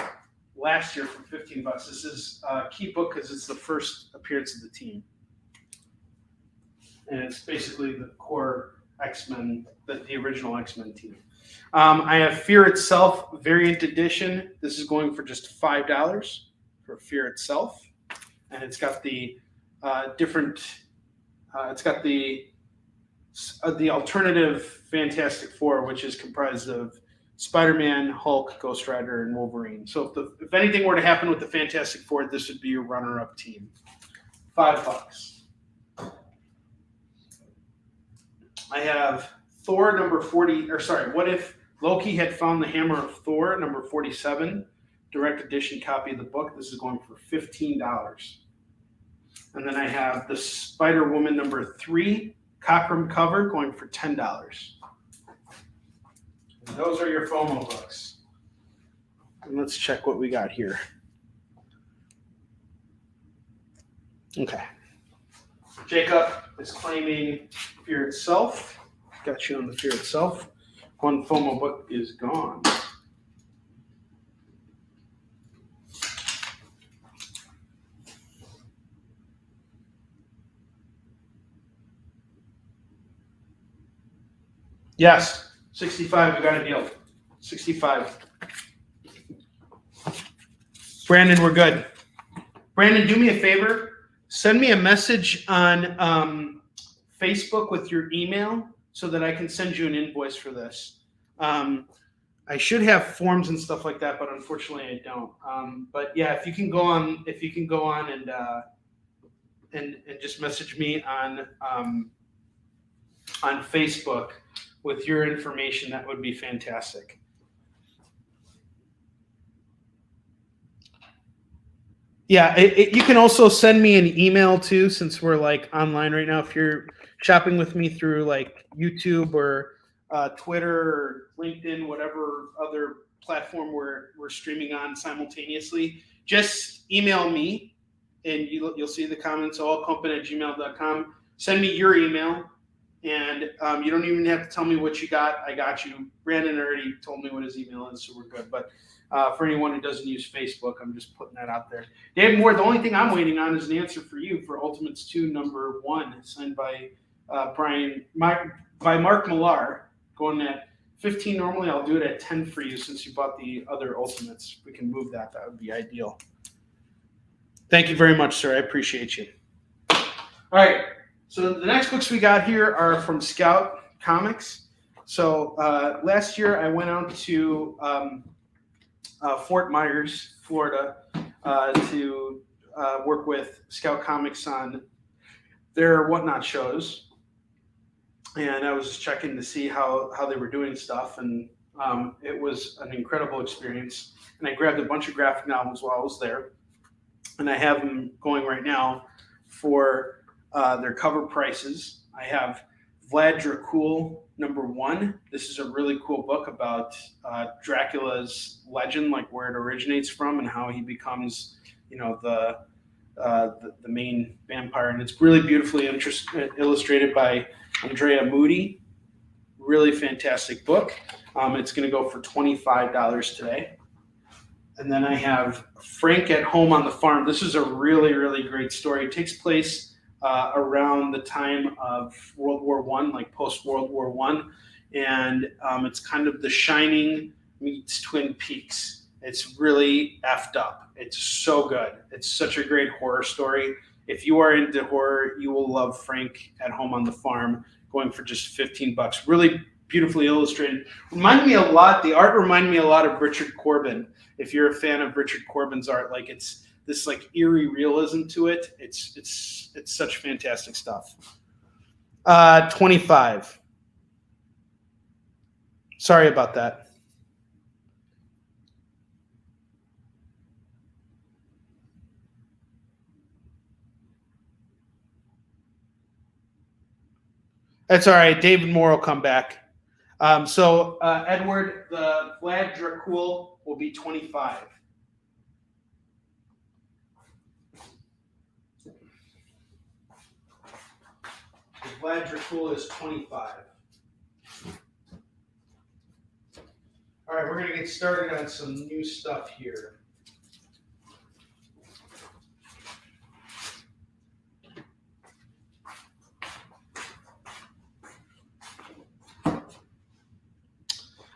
last year for $15. This is a key book because it's the first appearance of the team. And it's basically the core X-Men, the original X-Men team. I have Fear Itself Variant Edition. This is going for just $5 for Fear Itself. And it's got the it's got the alternative Fantastic Four, which is comprised of Spider-Man, Hulk, Ghost Rider, and Wolverine. So if anything were to happen with the Fantastic Four, this would be your runner-up team. $5. I have Thor #40, What If Loki Had Found the Hammer of Thor #47, direct edition copy of the book. This is going for $15. And then I have the Spider-Woman #3, Cockrum cover, going for $10. And those are your FOMO books. And let's check what we got here. Okay. Jacob is claiming Fear Itself. Got you on the Fear Itself. One FOMO book is gone. Yes, 65. We got a deal. 65. Brandon, we're good. Brandon, do me a favor. Send me a message on Facebook with your email so that I can send you an invoice for this. I should have forms and stuff like that, but unfortunately I don't. But yeah, if you can go on and just message me on Facebook with your information, that would be fantastic. Yeah, you can also send me an email too, since we're like online right now. If you're shopping with me through like YouTube or Twitter or LinkedIn, whatever other platform we're streaming on simultaneously, just email me and you'll see the comments, allcompany@gmail.com. Send me your email And you don't even have to tell me what you got. I got you. Brandon already told me what his email is, so we're good. But for anyone who doesn't use Facebook, I'm just putting that out there. David Moore, the only thing I'm waiting on is an answer for you for Ultimates 2 number 1, signed by Mark Millar, going at 15 normally. I'll do it at 10 for you since you bought the other Ultimates. If we can move that, that would be ideal. Thank you very much, sir. I appreciate you. All right. So the next books we got here are from Scout Comics. So last year I went out to Fort Myers, Florida, to work with Scout Comics on their Whatnot shows. And I was checking to see how they were doing stuff. And it was an incredible experience. And I grabbed a bunch of graphic novels while I was there. And I have them going right now for their cover prices. I have Vlad Dracul #1. This is a really cool book about Dracula's legend, like where it originates from and how he becomes, the main vampire. And it's really beautifully illustrated by Andrea Moody. Really fantastic book. It's going to go for $25 today. And then I have Frank at Home on the Farm. This is a really, really great story. It takes place around the time of World War I, like post-World War I. And it's kind of The Shining meets Twin Peaks. It's really effed up. It's so good. It's such a great horror story. If you are into horror, you will love Frank at Home on the Farm, going for just $15. Really beautifully illustrated. The art reminded me a lot of Richard Corbin. If you're a fan of Richard Corbin's art, like it's this like eerie realism to it. It's such fantastic stuff. 25. Sorry about that. That's all right. David Moore will come back. Edward, the Vlad Dracul will be 25. The Vlad Dracul is 25. All right, we're going to get started on some new stuff here.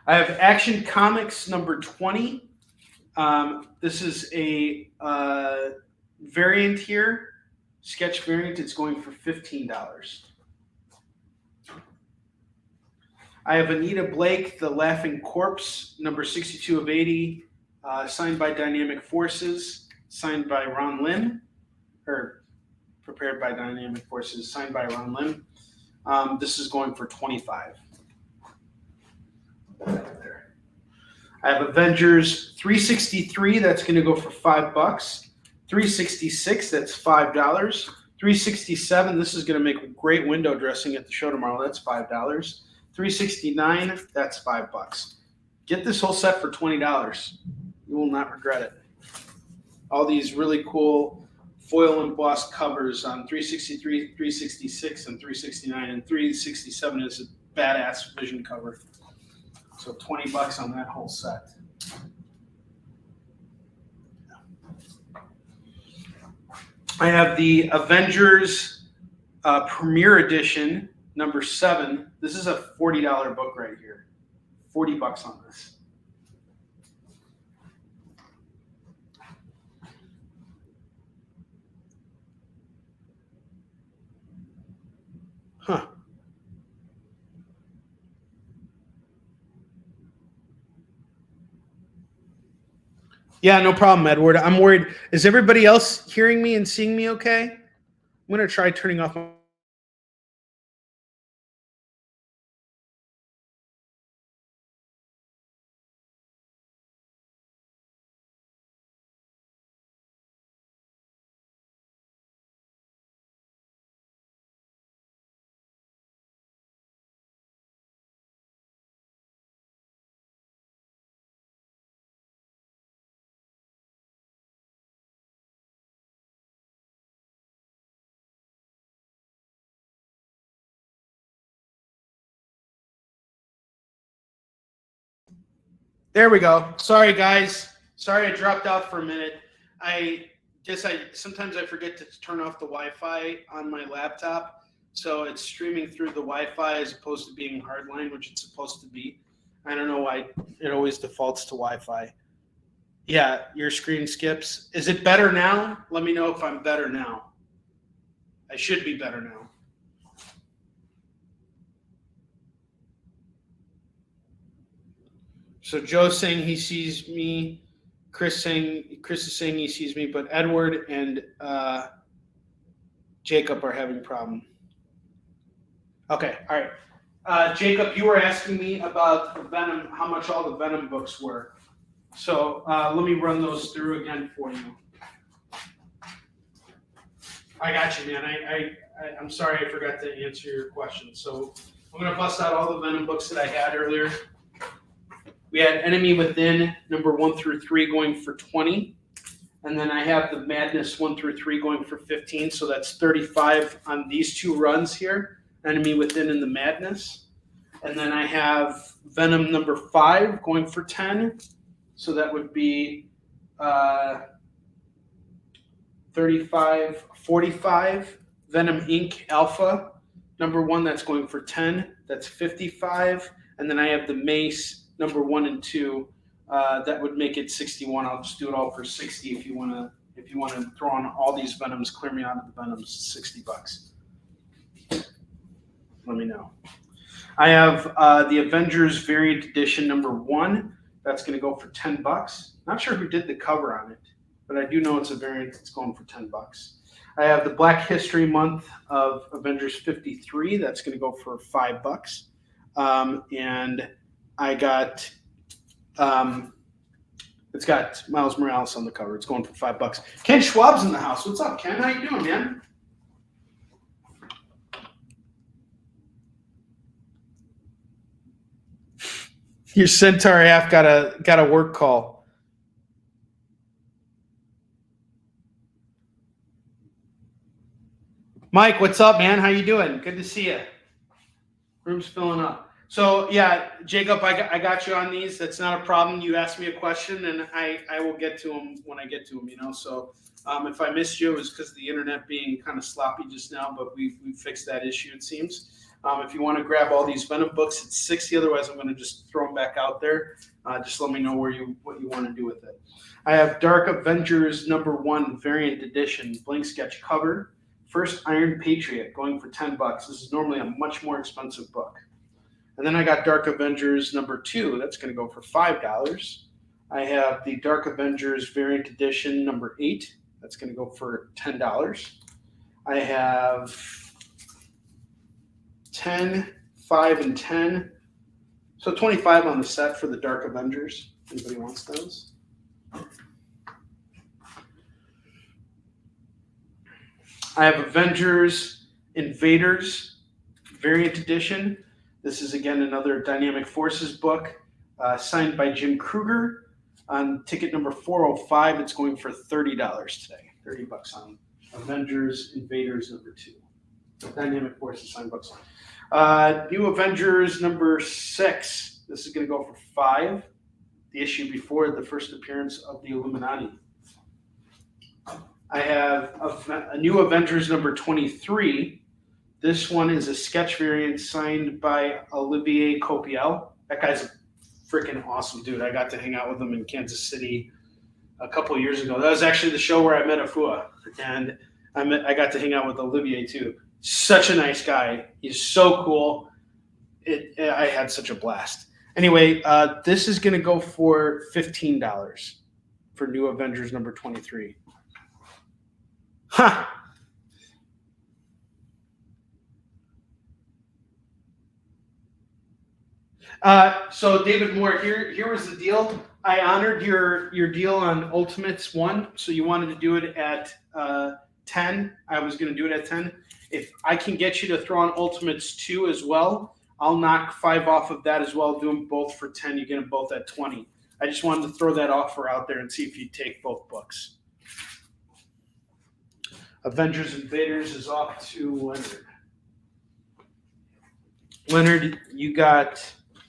I have Action Comics #20. This is a variant here, sketch variant. It's going for $15. I have Anita Blake, The Laughing Corpse, #62 of 80, signed by Dynamic Forces, signed by Ron Lim, or prepared by Dynamic Forces, signed by Ron Lim. This is going for $25. I have Avengers 363. That's going to go for $5. 366. That's $5. 367. This is going to make great window dressing at the show tomorrow. That's $5. 369. That's $5. Get this whole set for $20. You will not regret it. All these really cool foil embossed covers on 363, 366, and 369, and 367 is a badass Vision cover. So $20 on that whole set. I have the Avengers Premiere Edition #7. This is a $40 book right here. $40 on this. Huh. Yeah, no problem, Edward. I'm worried. Is everybody else hearing me and seeing me okay? I'm going to try turning off my There we go. Sorry, guys. Sorry I dropped out for a minute. I guess sometimes I forget to turn off the Wi-Fi on my laptop, so it's streaming through the Wi-Fi as opposed to being hardline, which it's supposed to be. I don't know why it always defaults to Wi-Fi. Yeah, your screen skips. Is it better now? Let me know if I'm better now. I should be better now. So Joe's saying he sees me. Chris is saying he sees me, but Edward and Jacob are having a problem. Okay, all right. Jacob, you were asking me about the Venom, how much all the Venom books were. So let me run those through again for you. I got you, man. I'm sorry I forgot to answer your question. So I'm going to bust out all the Venom books that I had earlier. We had Enemy Within, number 1 through 3, going for 20. And then I have the Madness 1 through 3 going for 15. So that's 35 on these two runs here, Enemy Within and the Madness. And then I have Venom number 5 going for 10. So that would be 35, 45. Venom Inc. Alpha, number 1, that's going for 10. That's 55. And then I have the Mace, number 1 and 2. That would make it 61. I'll just do it all for 60 if you want to throw on all these Venoms, clear me out of the Venoms, $60. Let me know. I have the Avengers Variant Edition number 1. That's going to go for $10. Not sure who did the cover on it, but I do know it's a variant that's going for $10. I have the Black History Month of Avengers 53. That's going to go for $5. And I got, it's got Miles Morales on the cover. It's going for $5. Ken Schwab's in the house. What's up, Ken? How you doing, man? Your Centaur half got a work call. Mike, what's up, man? How you doing? Good to see you. Room's filling up. So yeah, Jacob, I got you on these. That's not a problem. You asked me a question, and I will get to them when I get to them. You know, so if I missed you, it was because of the internet being kind of sloppy just now, but we fixed that issue, it seems. If you want to grab all these Venom books, it's 60. Otherwise, I'm going to just throw them back out there. Just let me know what you want to do with it. I have Dark Avengers number 1 Variant Edition blank sketch cover. First Iron Patriot going for $10. This is normally a much more expensive book. And then I got Dark Avengers number 2. That's going to go for $5. I have the Dark Avengers Variant Edition number 8. That's going to go for $10. I have 10, 5, and 10. So 25 on the set for the Dark Avengers. Anybody wants those? I have Avengers Invaders Variant Edition. This is, again, another Dynamic Forces book signed by Jim Kruger. On ticket number 405, it's going for $30 today. $30 on Avengers Invaders number 2. Dynamic Forces signed books. New Avengers number 6. This is going to go for $5. The issue before the first appearance of the Illuminati. I have a New Avengers number 23. This one is a sketch variant signed by Olivier Copiel. That guy's a freaking awesome dude. I got to hang out with him in Kansas City a couple of years ago. That was actually the show where I met Afua, and I got to hang out with Olivier too. Such a nice guy. He's so cool. I had such a blast. Anyway, this is going to go for $15 for New Avengers number 23. Huh. So David Moore, here was the deal. I honored your deal on Ultimates 1, so you wanted to do it at 10. I was going to do it at 10. If I can get you to throw on Ultimates 2 as well, I'll knock 5 off of that as well. Do them both for 10. You get them both at 20. I just wanted to throw that offer out there and see if you'd take both books. Avengers Invaders is off to Leonard. Leonard, you got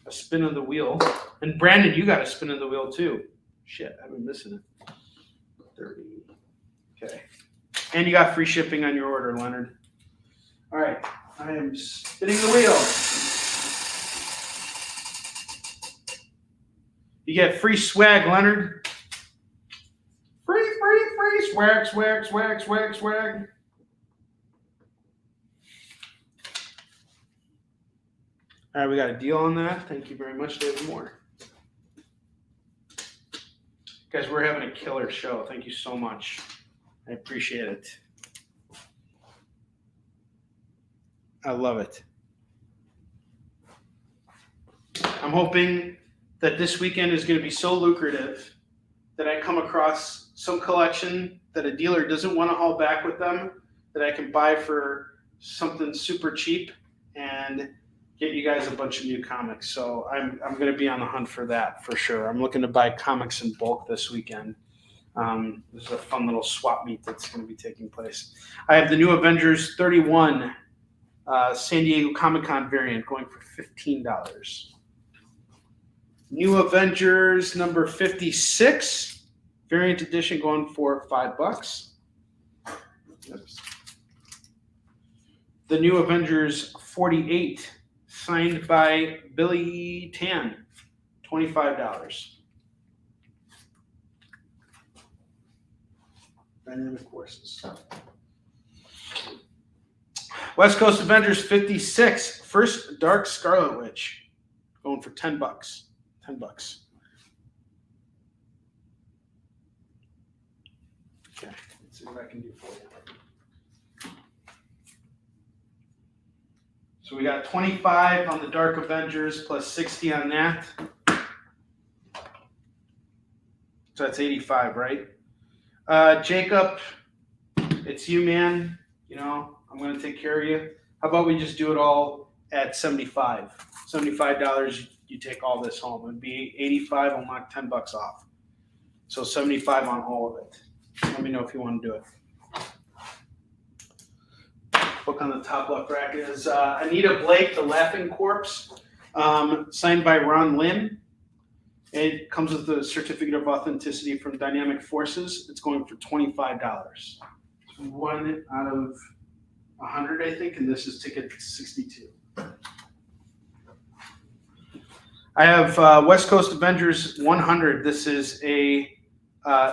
a spin of the wheel. And Brandon, you got a spin of the wheel too. Shit, I've been missing it. 30. Okay. And you got free shipping on your order, Leonard. All right. I am spinning the wheel. You get free swag, Leonard. Free swag, swag, swag, swag, swag. All right, we got a deal on that. Thank you very much, David Moore. Guys, we're having a killer show. Thank you so much. I appreciate it. I love it. I'm hoping that this weekend is going to be so lucrative that I come across some collection that a dealer doesn't want to haul back with them that I can buy for something super cheap and get you guys a bunch of new comics. So I'm going to be on the hunt for that for sure. I'm looking to buy comics in bulk this weekend. This is a fun little swap meet that's going to be taking place. I have the new Avengers 31 San Diego Comic-Con variant going for $15. New Avengers number 56 variant edition going for $5. Oops. The new Avengers 48 signed by Billy Tan, $25. Dynamic Forces. West Coast Avengers 56, first Dark Scarlet Witch, going for $10. $10. Okay, let's see what I can do for you. So we got 25 on the Dark Avengers plus 60 on that. So that's 85, right? Jacob, it's you, man. You know, I'm going to take care of you. How about we just do it all at $75? $75, you take all this home. It'd be 85, I'll knock $10 off. So 75 on all of it. Let me know if you want to do it. Book on the top left rack is Anita Blake, The Laughing Corpse, signed by Ron Lynn. It comes with a certificate of authenticity from Dynamic Forces. It's going for $25. It's 1 out of 100, I think, and this is ticket 62. I have West Coast Avengers 100. This is a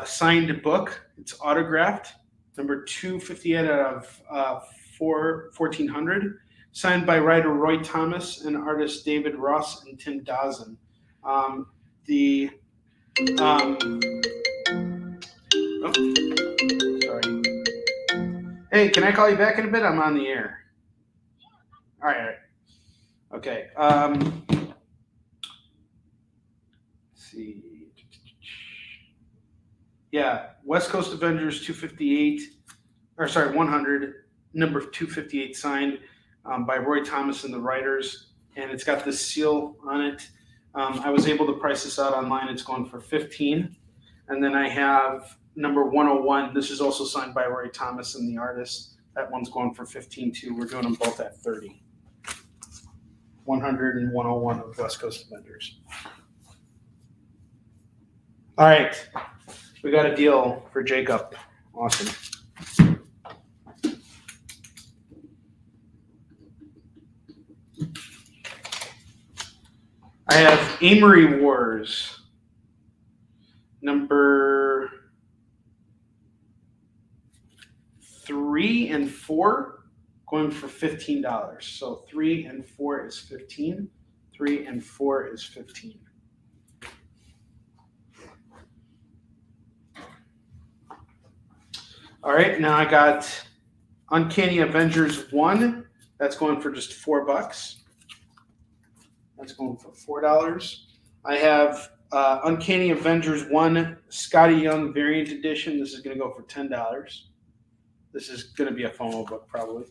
signed book. It's autographed, number 258 out of 1400, signed by writer Roy Thomas and artist David Ross and Tim Dawson. Sorry. Hey, can I call you back in a bit? I'm on the air. All right. Okay. Let's see. Yeah, West Coast Avengers 100, number 258 signed by Roy Thomas and the writers, and it's got this seal on it. I was able to price this out online. It's going for $15. And then I have number 101. This is also signed by Roy Thomas and the artist. That one's going for $15 too. We're doing them both at $30. 100 and 101 of West Coast Avengers. All right. We got a deal for Jacob. Awesome. I have Amory Wars, number 3 and 4, going for $15. So 3 and 4 is 15. 3 and 4 is 15. All right, now I got Uncanny Avengers 1. That's going for just $4. That's going for $4. I have Uncanny Avengers 1 Scotty Young Variant Edition. This is going to go for $10. This is going to be a FOMO book probably,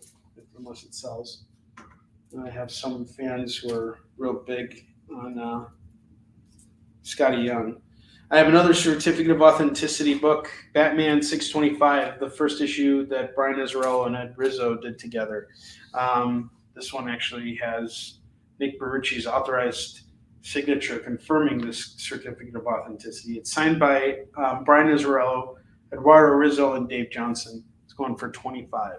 unless it sells. And I have some fans who are real big on Scotty Young. I have another certificate of authenticity book, Batman 625, the first issue that Brian Israel and Ed Rizzo did together. This one actually has Nick Barucci's authorized signature confirming this certificate of authenticity. It's signed by Brian Azzarello, Eduardo Rizzo, and Dave Johnson. It's going for $25.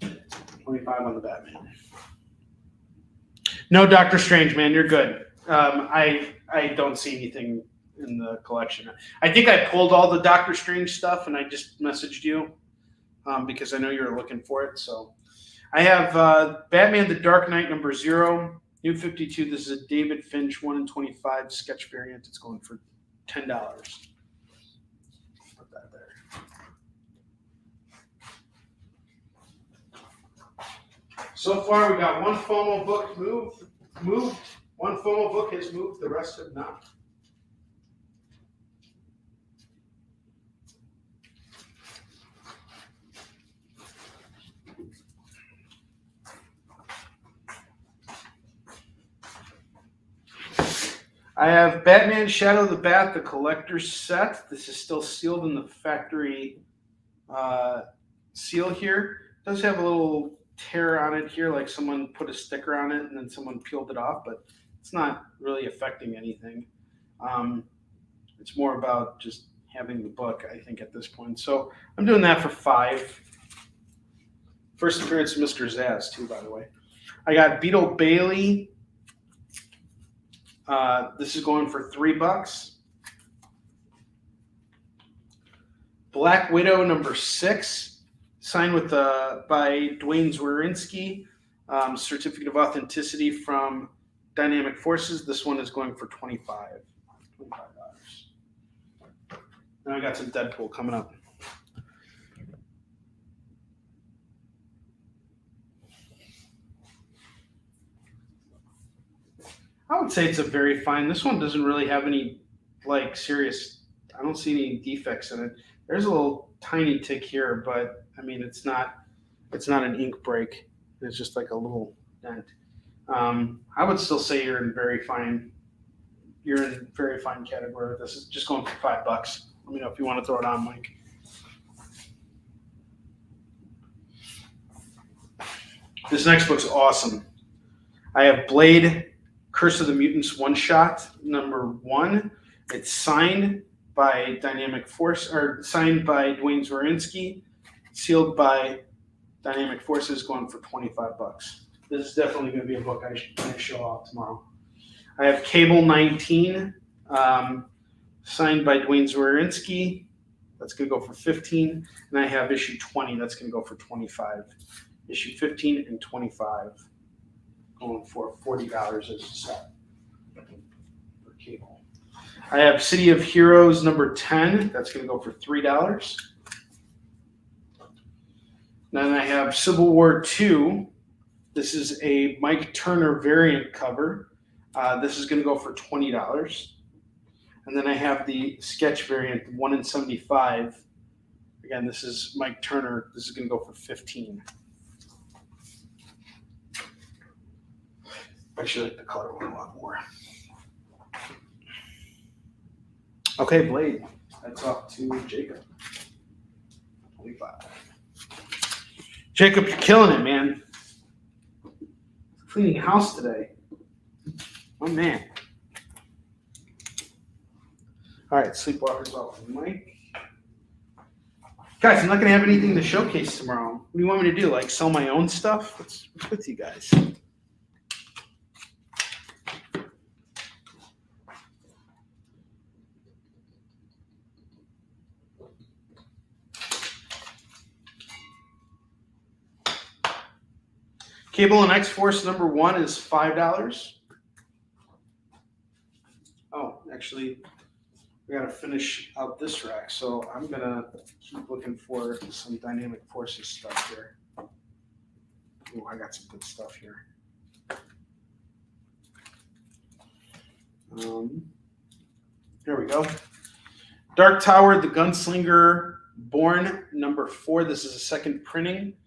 $25 on the Batman. No Doctor Strange, man. You're good. I don't see anything in the collection. I think I pulled all the Doctor Strange stuff, and I just messaged you because I know you were looking for it. So I have Batman: The Dark Knight #0, New 52. This is a David Finch 1/25 sketch variant. It's going for $10. Put that there. So far, we got one FOMO book moved. One FOMO book has moved. The rest have not. I have Batman Shadow of the Bat, the collector's set. This is still sealed in the factory seal here. It does have a little tear on it here, like someone put a sticker on it and then someone peeled it off, but it's not really affecting anything. It's more about just having the book, I think, at this point. So I'm doing that for $5. First appearance of Mr. Zaz, too, by the way. I got Beetle Bailey. This is going for $3. Black Widow #6, signed with by Dwayne Zwerinski, certificate of authenticity from Dynamic Forces. This one is going for $25. Now I got some Deadpool coming up. I would say it's a very fine. This one doesn't really have any serious. I don't see any defects in it. There's a little tiny tick here, but I mean it's not an ink break. It's just like a little dent. I would still say you're in very fine. You're in very fine category. This is just going for $5. Let me know if you want to throw it on, Mike. This next book's awesome. I have Blade. Curse of the Mutants one-shot #1. It's signed by Dynamic Force, or signed by Dwayne Zwerinski, sealed by Dynamic Forces, going for $25. This is definitely going to be a book I show off tomorrow. I have Cable 19, signed by Dwayne Zwerinski. That's going to go for $15. And I have issue 20. That's going to go for $25. Issue 15 and 25. Going for $40 as a set for Cable. I have City of Heroes #10. That's going to go for $3. Then I have Civil War II. This is a Mike Turner variant cover. This is going to go for $20. And then I have the sketch variant, 1/75. Again, this is Mike Turner. This is going to go for $15. I actually like the color one a lot more. Okay, Blade. That's off to Jacob. 25. Jacob, you're killing it, man. Cleaning house today. Oh, man. All right, Sleepwalker's off with Mike. Guys, I'm not going to have anything to showcase tomorrow. What do you want me to do? Like sell my own stuff? What's with you guys? Cable and X-Force #1 is $5. Oh, actually, we got to finish out this rack, so I'm going to keep looking for some Dynamic Forces stuff here. Oh, I got some good stuff here. Here we go. Dark Tower, the Gunslinger, Born #4. This is a second printing.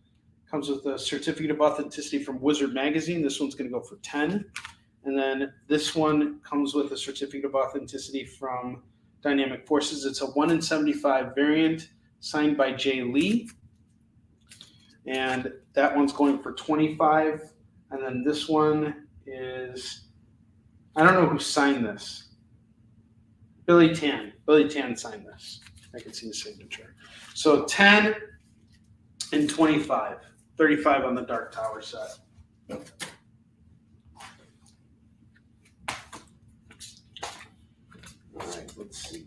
Comes with a certificate of authenticity from Wizard Magazine. This one's going to go for $10. And then this one comes with a certificate of authenticity from Dynamic Forces. It's a 1/75 variant signed by Jay Lee. And that one's going for $25. And then this one is I don't know who signed this. Billy Tan. Billy Tan signed this. I can see the signature. So 10 and 25. 35 on the Dark Tower set. All right, let's see.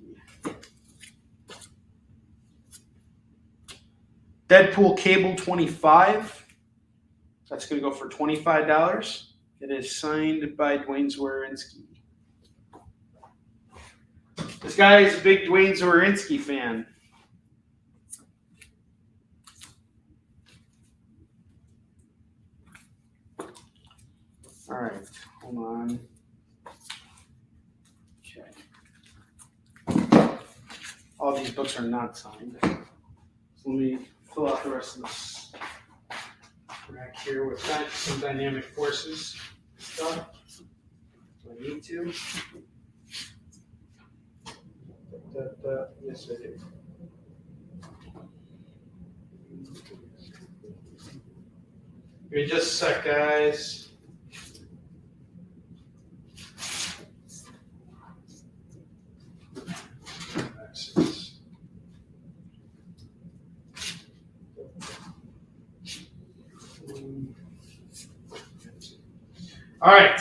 Deadpool Cable 25. That's going to go for $25. It is signed by Dwayne Zworinski. This guy is a big Dwayne Zworinski fan. All right, hold on. Okay. All these books are not signed. So let me fill out the rest of this rack here with some dynamic forces stuff. Do I need to? Yes, I do. Give me just a sec, guys. All right.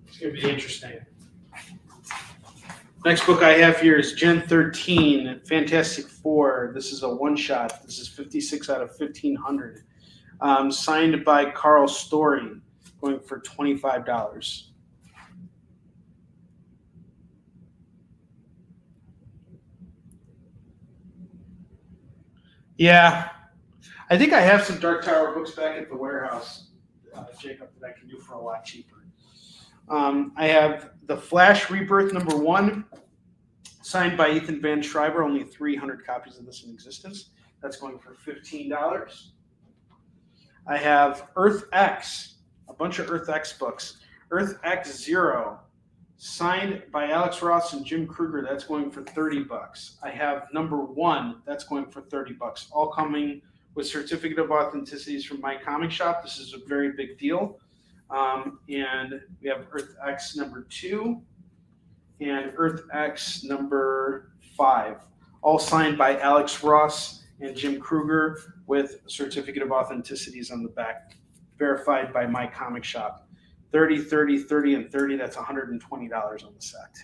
It's going to be interesting. Next book I have here is Gen 13, Fantastic Four. This is a one-shot. This is 56 out of 1,500. Signed by Carl Story, going for $25. Yeah. I think I have some Dark Tower books back at the warehouse, Jacob, that I can do for a lot cheaper. I have The Flash Rebirth #1, signed by Ethan Van Schreiber. Only 300 copies of this in existence. That's going for $15. I have Earth X, a bunch of Earth X books. Earth X Zero, signed by Alex Ross and Jim Kruger. That's going for $30. I have #1. That's going for $30. All coming with certificate of authenticities from My Comic Shop. This is a very big deal. And we have Earth X #2 and Earth X #5, all signed by Alex Ross and Jim Kruger with certificate of authenticities on the back, verified by My Comic Shop. 30, 30, 30, and 30. That's $120 on the set.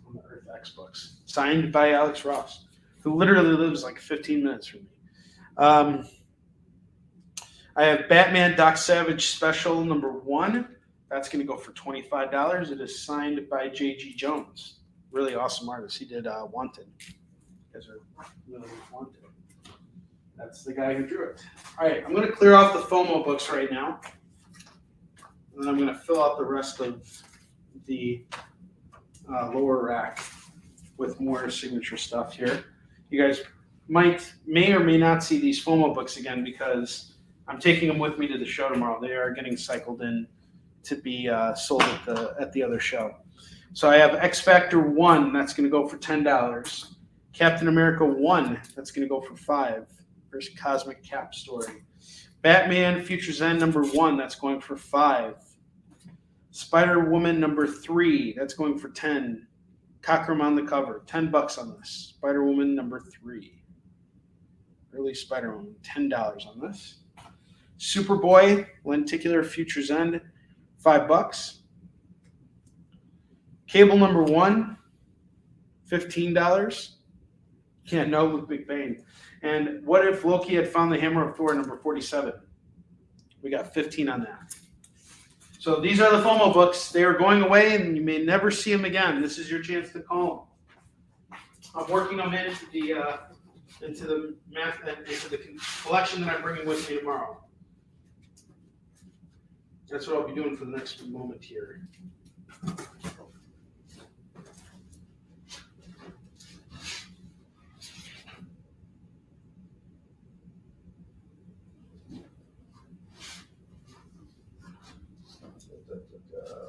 On the Earth X books, signed by Alex Ross, who literally lives like 15 minutes from me. I have Batman Doc Savage Special #1. That's going to go for $25. It is signed by J.G. Jones. Really awesome artist. He did Wanted. You guys are really Wanted. That's the guy who drew it. All right, I'm going to clear off the FOMO books right now. And then I'm going to fill out the rest of the lower rack with more signature stuff here. You guys may or may not see these FOMO books again because I'm taking them with me to the show tomorrow. They are getting cycled in to be sold at the other show. So I have X Factor 1. That's going to go for $10. Captain America 1. That's going to go for $5. First Cosmic Cap story. Batman Future's End #1. That's going for $5. Spider-Woman #3. That's going for $10. Cockrum on the cover. $10 on this. Spider-Woman #3. Early Spider-Woman. $10 on this. Superboy, Lenticular Future's End, $5. Cable #1, $15. Yeah, no, with Big Bang. And What If Loki Had Found the Hammer of Thor #47? We got 15 on that. So these are the FOMO books. They are going away, and you may never see them again. This is your chance to call them. I'm working them into the collection that I'm bringing with me tomorrow. That's what I'll be doing for the next moment here.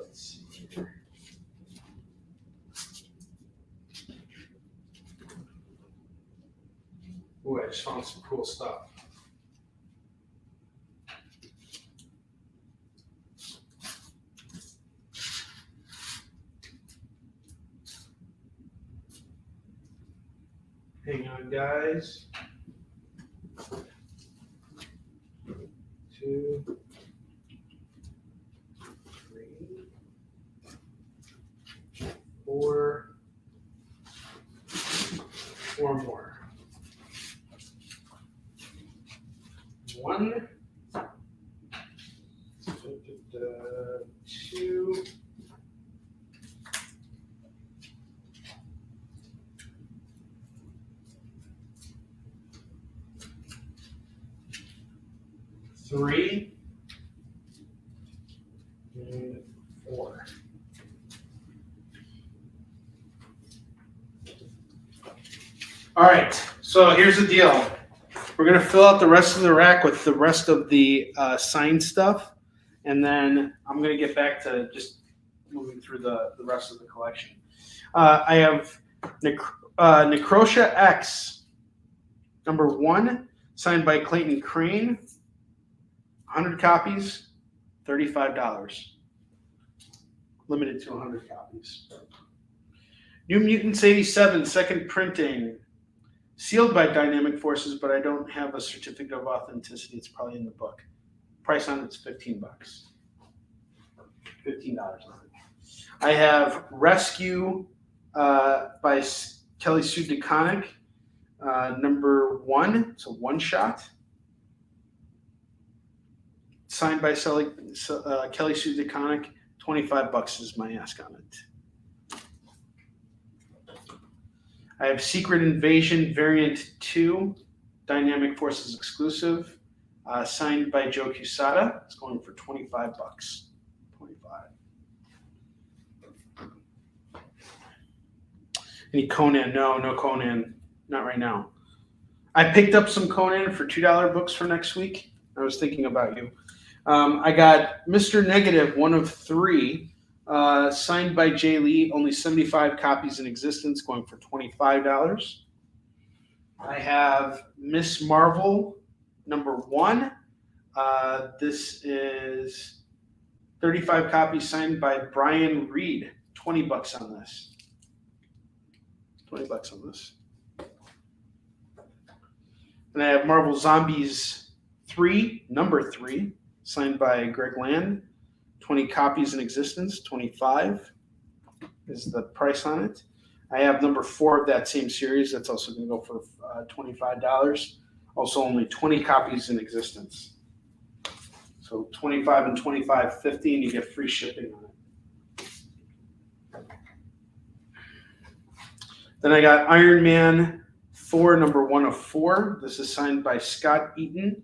Let's see here. Ooh, I just found some cool stuff. Hang on, guys. 2, 3, 4. 4 more. 1, 2. 3 and 4. All right, so here's the deal. We're going to fill out the rest of the rack with the rest of the signed stuff, and then I'm going to get back to just moving through the rest of the collection. I have Necrotia X, number 1, signed by Clayton Crane. 100 copies, $35. Limited to 100 copies. New Mutants 87, second printing. Sealed by Dynamic Forces, but I don't have a certificate of authenticity. It's probably in the book. Price on it's $15. $15 on it. I have Rescue by Kelly Sue DeConnick, number 1. It's a one-shot. Signed by Kelly Sue DeConnick. $25 is my ask on it. I have Secret Invasion Variant 2, Dynamic Forces exclusive, signed by Joe Quesada. It's going for $25. 25. Any Conan? No Conan. Not right now. I picked up some Conan for $2 books for next week. I was thinking about you. I got Mr. Negative, 1 of 3. Signed by Jay Lee, only 75 copies in existence, going for $25. I have Miss Marvel, number 1. This is 35 copies signed by Brian Reed. $20 on this. $20 on this. And I have Marvel Zombies 3, number 3, signed by Greg Land. 20 copies in existence, 25 is the price on it. I have number 4 of that same series. That's also going to go for $25. Also only 20 copies in existence. So 25 and 25, 50, and you get free shipping on it. Then I got Iron Man 4, number 1 of 4. This is signed by Scott Eaton.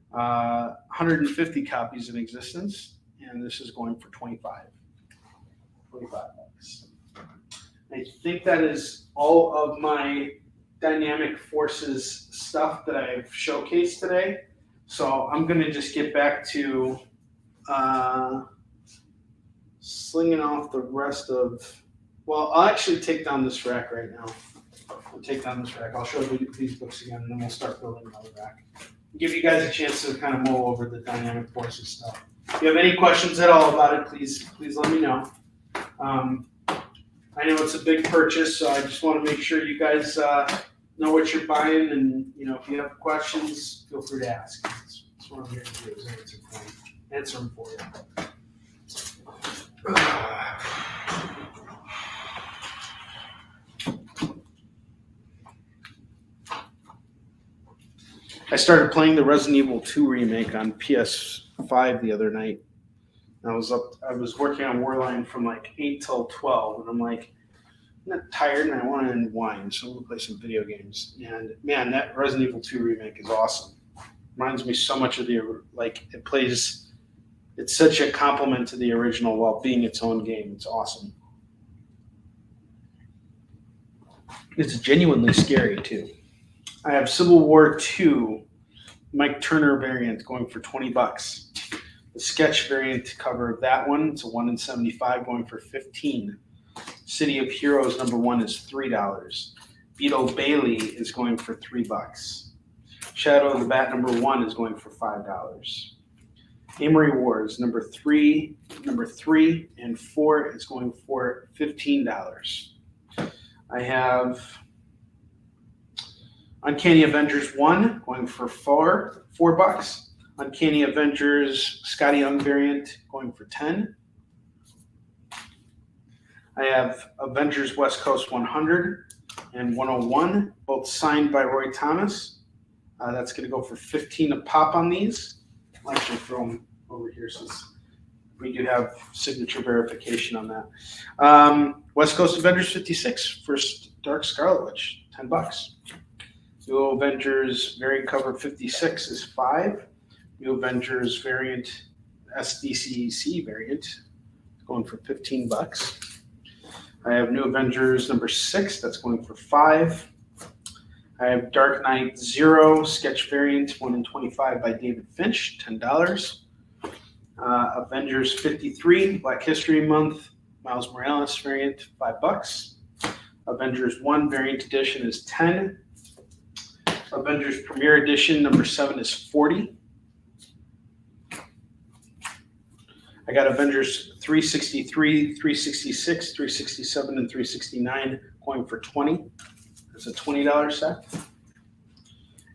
150 copies in existence. And this is going for $25. I think that is all of my Dynamic Forces stuff that I've showcased today. So I'm going to just get back to slinging off the rest of, well, I'll actually take down this rack right now. I'll take down this rack. I'll show you these books again, and then we'll start building another rack. Give you guys a chance to kind of mull over the Dynamic Forces stuff. If you have any questions at all about it, please let me know. I know it's a big purchase, so I just want to make sure you guys know what you're buying, and if you have questions, feel free to ask. That's what I'm here to do, is answer them for you. I started playing the Resident Evil 2 remake on PS5 the other night. I was working on Warline from like 8 till 12, and I'm like, I'm not tired and I want to unwind, so I'm gonna play some video games. And man, that Resident Evil 2 remake is awesome. Reminds me so much of it's such a compliment to the original while being its own game. It's awesome. It's genuinely scary too. I have Civil War 2 Mike Turner variant going for $20. The sketch variant cover of that one, it's a 1 in 75 going for $15. City of Heroes number 1 is $3. Beetle Bailey is going for $3. Shadow of the Bat number 1 is going for $5. Amory Wars number 3 and 4 is going for $15. I have Uncanny Avengers 1 going for $4. Uncanny Avengers Scotty Young variant going for 10. I have Avengers West Coast 100 and 101, both signed by Roy Thomas. That's going to go for 15 a pop on these. I'll actually throw them over here since we do have signature verification on that. West Coast Avengers 56, first Dark Scarlet Witch, $10. New Avengers variant cover 56 is $5. New Avengers variant SDCC variant going for $15. I have New Avengers number 6, that's going for $5. I have Dark Knight 0 sketch variant 1 in 25 by David Finch, $10. Avengers 53 Black History Month Miles Morales variant, $5. Avengers 1 variant edition is 10. Avengers Premier Edition number 7 is 40. I got Avengers 363, 366, 367, and 369 going for 20. It's a $20 set.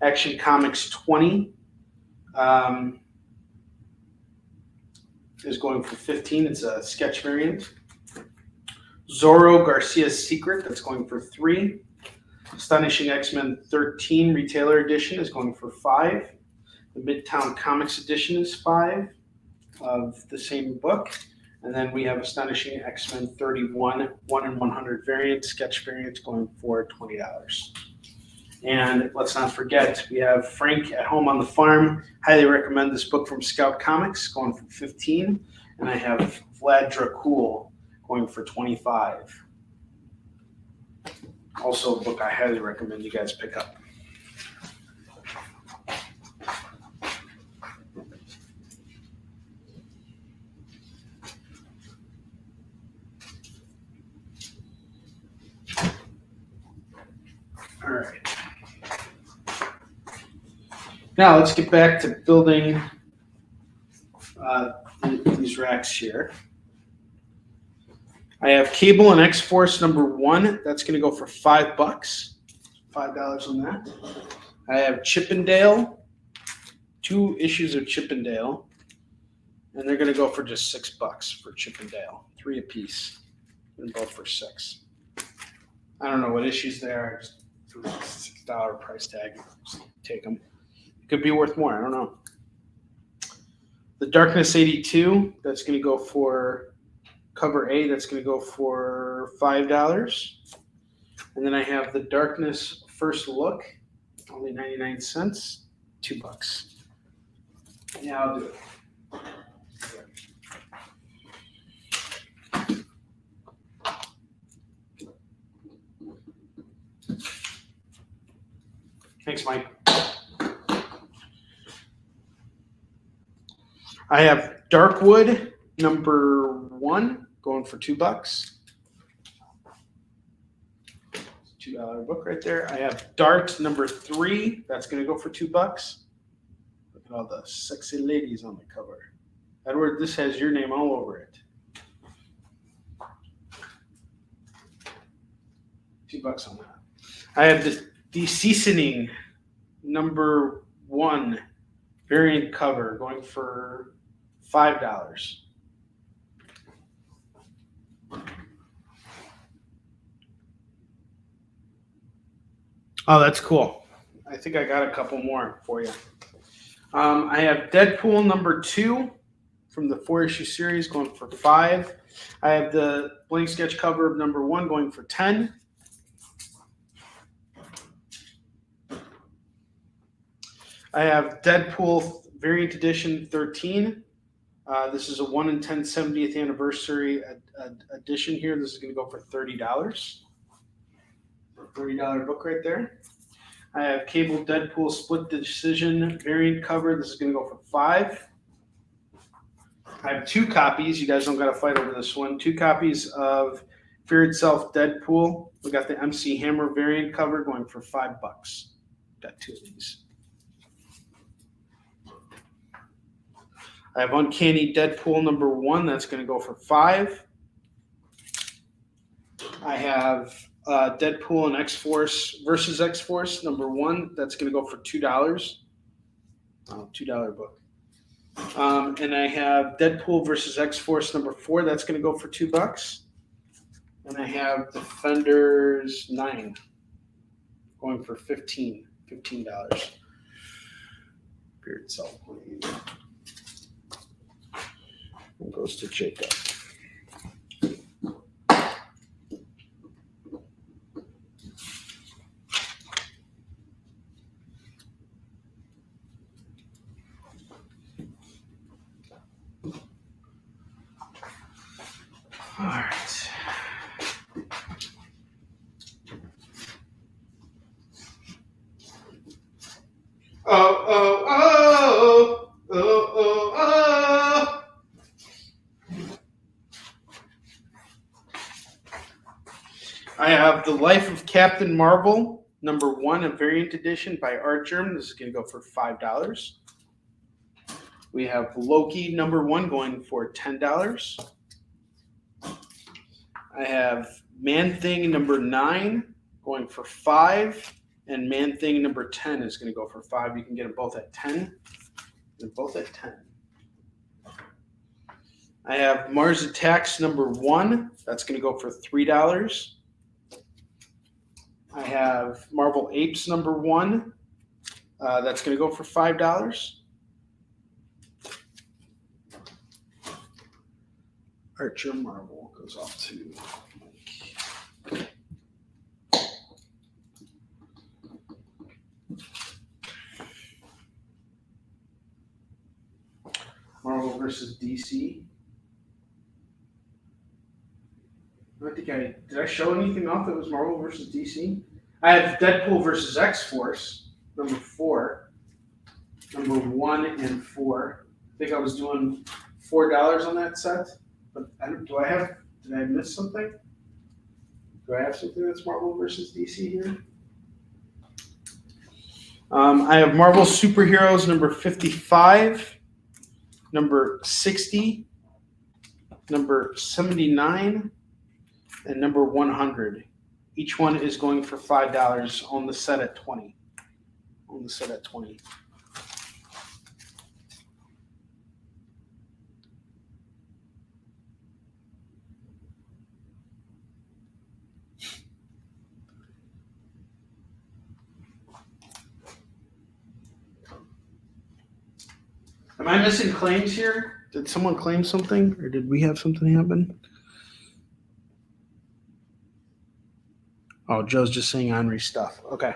Action Comics 20 is going for 15. It's a sketch variant. Zorro Garcia's Secret, that's going for 3. Astonishing X-Men 13 Retailer Edition is going for 5. The Midtown Comics Edition is 5 of the same book. And then we have Astonishing X-Men 31 1 in 100 variant, sketch variant going for $20. And let's not forget, we have Frank at Home on the Farm. Highly recommend this book from Scout Comics, going for 15. And I have Vlad Dracul going for 25. Also a book I highly recommend you guys pick up. All right. Now let's get back to building these racks here. I have Cable and X-Force number 1. That's going to go for $5. $5 on that. I have Chippendale, 2 issues of Chippendale, and they're going to go for just $6 for Chippendale, 3 a piece, and both for $6. I don't know what issues they are. Just $6 price tag. Just take them. It could be worth more. I don't know. The Darkness 82. That's going to go for cover A. That's going to go for $5. And then I have the Darkness First Look, only 99 cents, $2. Yeah, I'll do it. Thanks, Mike. I have Darkwood number 1 going for $2. $2 book right there. I have Dart number 3. That's going to go for $2. Look at all the sexy ladies on the cover. Edward, this has your name all over it. $2 on that. I have the Seasoning number 1 variant cover going for $5. Oh, that's cool. I think I got a couple more for you. I have Deadpool number 2 from the 4-issue series going for $5. I have the blank sketch cover of number 1 going for $10. I have Deadpool variant edition 13. This is a 1 in 10 70th anniversary edition here. This is going to go for $30. $30 book right there. I have Cable Deadpool Split Decision variant cover. This is going to go for $5. I have 2 copies. You guys don't got to fight over this one. 2 copies of Fear Itself Deadpool. We got the MC Hammer variant cover going for $5. Got 2 of these. I have Uncanny Deadpool number 1. That's going to go for $5. I have Deadpool and X-Force versus X-Force number 1. That's going to go for $2. $2 book. And I have Deadpool versus X-Force number 4. That's going to go for $2. And I have Defenders 9 going for $15. Beard salt. It goes to Jacob. All right. Oh. I have The Life of Captain Marvel, number 1, a variant edition by Art Germ. This is going to go for $5. We have Loki, number 1, going for $10. I have Man-Thing, number 9, going for $5. And Man-Thing, number 10, is going to go for $5. You can get them both at 10. They're both at 10. I have Mars Attacks, number 1. That's going to go for $3. I have Marvel Apes, number 1. That's going to go for $5. Archer Marvel goes off to Mike. Marvel versus DC. Did I show anything off that was Marvel versus DC? I have Deadpool versus X-Force, number 4. Number 1 and 4. I think I was doing $4 on that set. But did I miss something? Do I have something that's Marvel versus DC here? I have Marvel Superheroes number 55, number 60, number 79, and number 100. Each one is going for $5 on the set at 20. Am I missing claims here? Did someone claim something, or did we have something happen? Oh, Joe's just saying Onrie stuff. Okay.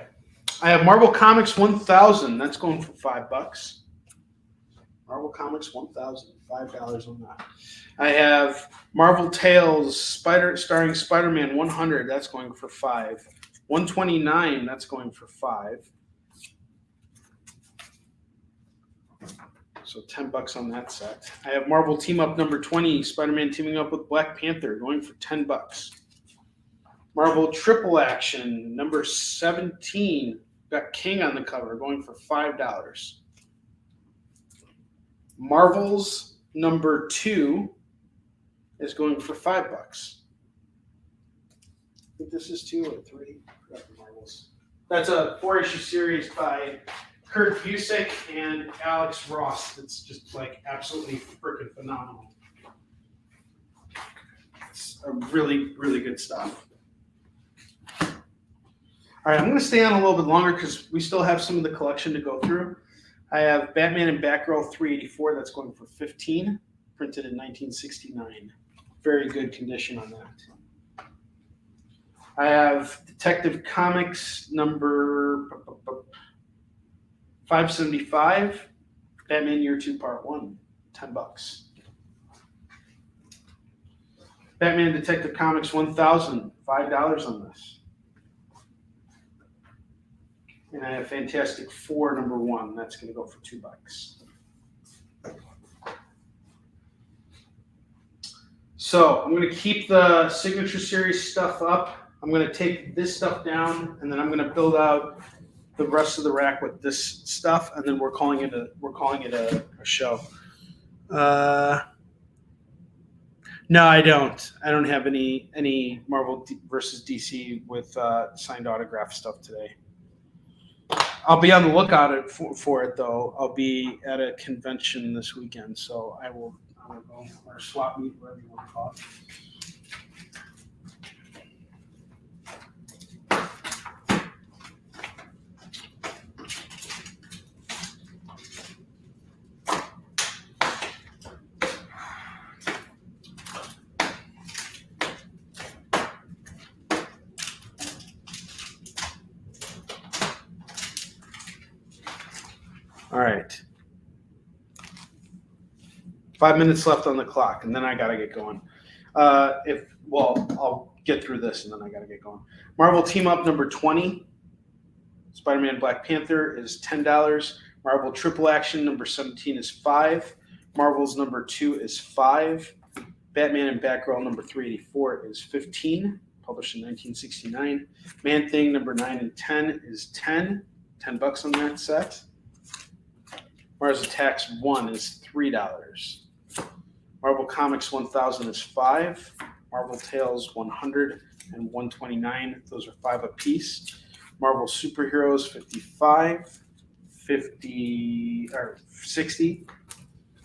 I have Marvel Comics 1000. That's going for $5. Marvel Comics 1000. $5 on that. I have Marvel Tales starring Spider-Man 100. That's going for $5. 129. That's going for $5. So $10 on that set. I have Marvel Team Up number 20. Spider-Man teaming up with Black Panther, going for $10. Marvel Triple Action number 17. Got King on the cover, going for $5. Marvel's number 2 is going for $5. I think this is 2 or 3. Marvels. That's a 4-issue series by Kurt Busiek and Alex Ross. It's just like absolutely freaking phenomenal. It's a really, really good stuff. All right, I'm going to stay on a little bit longer because we still have some of the collection to go through. I have Batman and Batgirl 384. That's going for $15, printed in 1969. Very good condition on that. I have Detective Comics number 575, Batman Year 2 Part 1, $10. Batman Detective Comics 1000, $5 on this. And I have Fantastic Four number 1. That's going to go for $2. So I'm going to keep the Signature Series stuff up. I'm going to take this stuff down, and then I'm going to build out the rest of the rack with this stuff, and then we're calling it a show. No, I don't. I don't have any Marvel versus DC with signed autograph stuff today. I'll be on the lookout for it though. I'll be at a convention this weekend, so I will go or swap meet, whatever you want to call it. All right. 5 minutes left on the clock, and then I got to get going. I'll get through this, and then I got to get going. Marvel Team Up number 20, Spider-Man Black Panther is $10. Marvel Triple Action number 17 is $5. Marvel's number 2 is $5. Batman and Batgirl number 384 is $15, published in 1969. Man-Thing number 9 and 10 is $10 on that set. Mars Attacks 1 is $3. Marvel Comics 1000 is $5. Marvel Tales 100 and 129, those are $5 a piece. Marvel Superheroes 55, 50 or 60,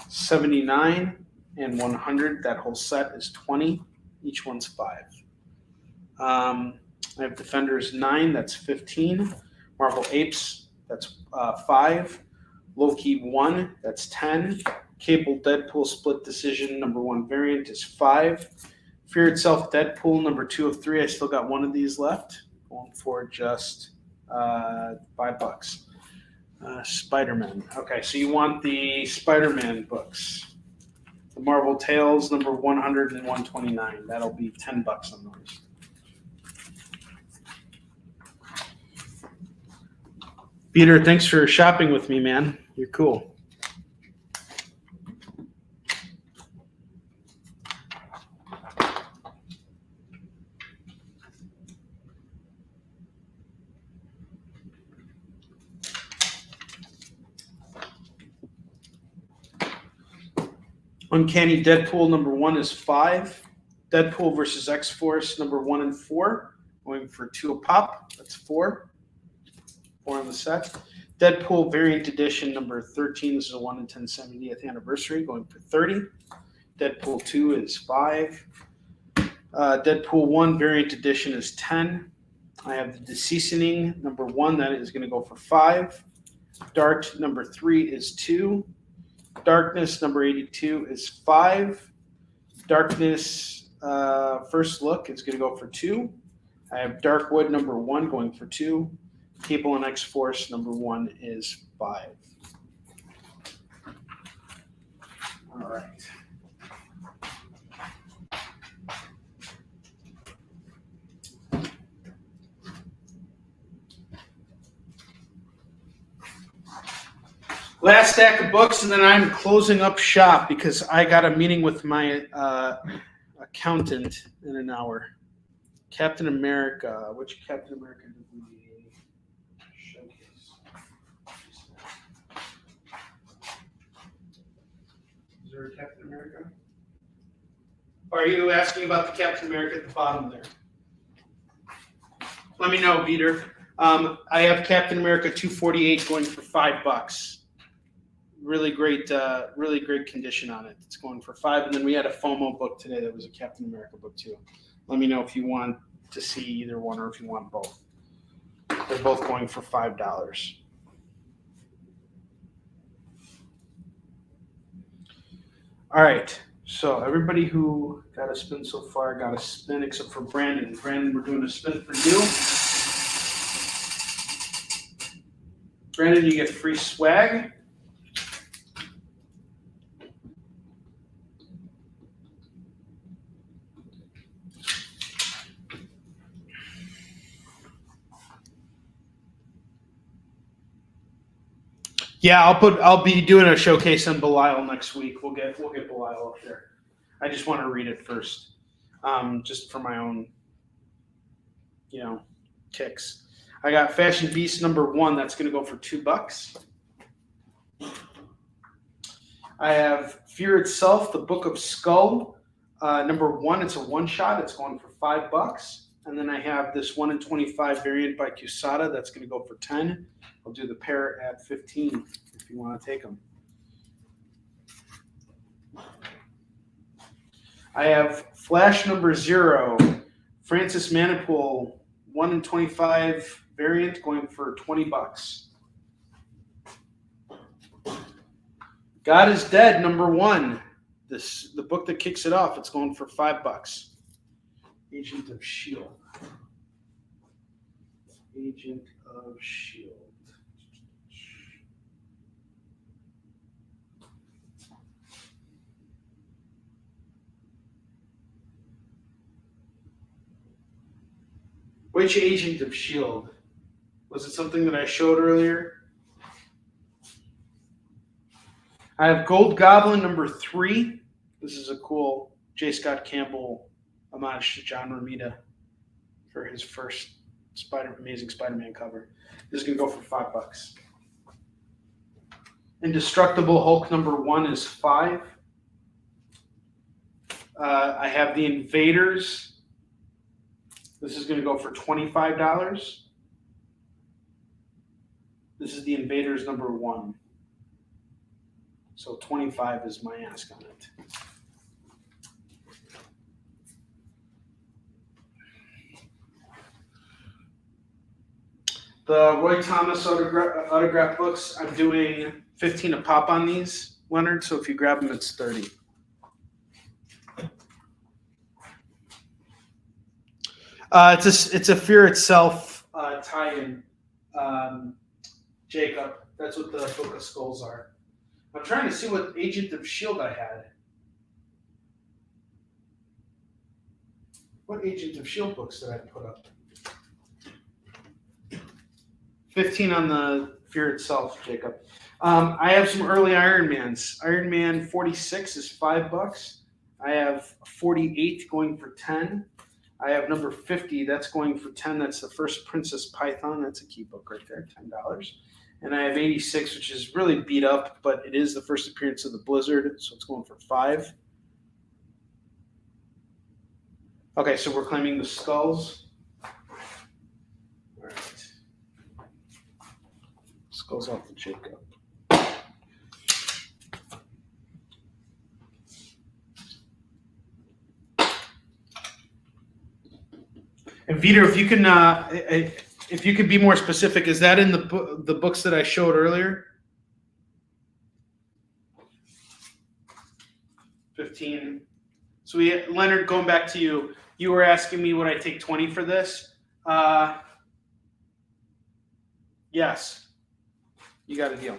79, and 100. That whole set is 20. Each one's $5. I have Defenders 9, that's 15. Marvel Apes, that's 5. Loki 1, that's 10. Cable Deadpool Split Decision number 1 variant is 5. Fear Itself Deadpool number 2 of 3. I still got one of these left. Going for just $5. Spider-Man. Okay, so you want the Spider-Man books. The Marvel Tales number 100 and 129. That'll be $10 on those. Peter, thanks for shopping with me, man. You're cool. Uncanny Deadpool number 1 is 5. Deadpool versus X-Force number 1 and 4. Going for 2 a pop. That's 4. 4 on the set. Deadpool Variant Edition number 13. This is a 1 in 10 70th anniversary. Going for 30. Deadpool 2 is 5. Deadpool 1 Variant Edition is 10. I have the Deceasing number 1. That is going to go for 5. Dart number 3 is 2. Darkness number 82 is 5. Darkness First Look is going to go for 2. I have Darkwood number 1 going for 2. Cable and X-Force number 1 is 5. All right. Last stack of books, and then I'm closing up shop because I got a meeting with my accountant in an hour. Captain America. Which Captain America did we showcase? Is there a Captain America? Are you asking about the Captain America at the bottom there? Let me know, Peter. I have Captain America 248 going for $5. Really great condition on it. It's going for 5, and then we had a FOMO book today that was a Captain America book too. Let me know if you want to see either one or if you want both. They're both going for $5. All right. So everybody who got a spin so far got a spin except for Brandon. Brandon, we're doing a spin for you. Brandon, you get free swag. Yeah, I'll be doing a showcase on Belial next week. We'll get Belial up there. I just want to read it first, just for my own, kicks. I got Fashion Beast number 1. That's going to go for $2. I have Fear Itself, the Book of Skull, Number 1, it's a one shot. It's going for $5. And then I have this 1 in 25 variant by Cusada. That's going to go for 10. I'll do the pair at 15 if you want to take them. I have Flash number 0, Francis Manipool, 1 in 25 variant, going for $20. God is Dead number 1, the book that kicks it off. It's going for $5. Agent of S.H.I.E.L.D. Agent of S.H.I.E.L.D. Which Agent of S.H.I.E.L.D.? Was it something that I showed earlier? I have Gold Goblin number 3. This is a cool J. Scott Campbell homage to John Romita for his first Amazing Spider-Man cover. This is going to go for $5. Indestructible Hulk number 1 is 5. I have The Invaders. This is going to go for $25. This is The Invaders number 1. So 25 is my ask on it. The Roy Thomas autograph books, I'm doing 15 a pop on these, Leonard. So if you grab them, it's 30. It's a Fear Itself tie-in, Jacob. That's what the Book of Skulls are. I'm trying to see what Agent of S.H.I.E.L.D. I had. What Agent of S.H.I.E.L.D. books did I put up? 15 on the Fear Itself, Jacob. I have some early Iron Mans. Iron Man 46 is $5. I have 48 going for 10. I have number 50. That's going for 10. That's the first Princess Python. That's a key book right there, $10. And I have 86, which is really beat up, but it is the first appearance of the Blizzard, so it's going for 5. Okay, so we're claiming the skulls. All right. Skulls off the Jacob. And Vito, if you could be more specific, is that in the books that I showed earlier? 15. So Leonard, going back to you, you were asking me would I take 20 for this? Yes. You got a deal.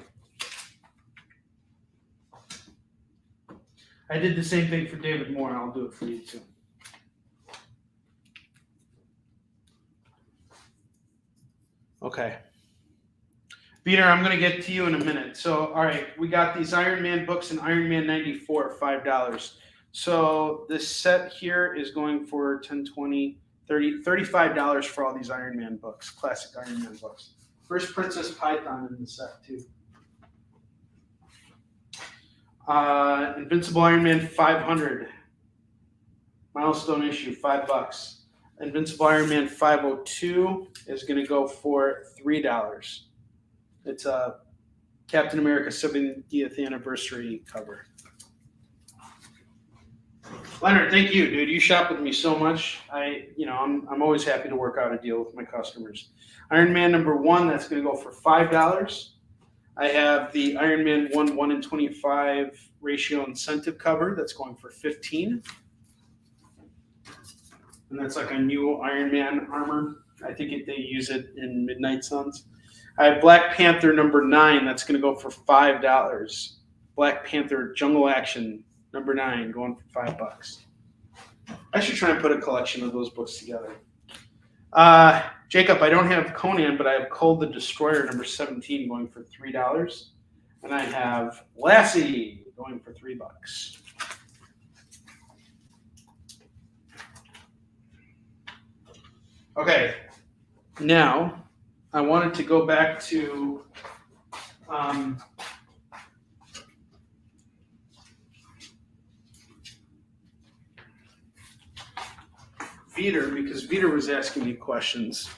I did the same thing for David Moore, and I'll do it for you too. Okay. Peter, I'm going to get to you in a minute. So, all right, we got these Iron Man books and Iron Man 94 $5. So this set here is going for $10, $20, $30, $35 for all these Iron Man books, classic Iron Man books. First Princess Python in the set, too. Invincible Iron Man 500. Milestone issue, $5. Invincible Iron Man 502 is going to go for $3. It's a Captain America 70th anniversary cover. Leonard, thank you, dude. You shop with me so much. I'm always happy to work out a deal with my customers. Iron Man number 1, that's going to go for $5. I have the Iron Man 1 in 25 ratio incentive cover that's going for $15. And that's like a new Iron Man armor. I think they use it in Midnight Suns. I have Black Panther number 9. That's going to go for $5. Black Panther Jungle Action number 9 going for $5. I should try and put a collection of those books together. Jacob, I don't have Conan, but I have Cold the Destroyer number 17 going for $3. And I have Lassie going for $3. Okay, now I wanted to go back to Veter because Veter was asking me questions.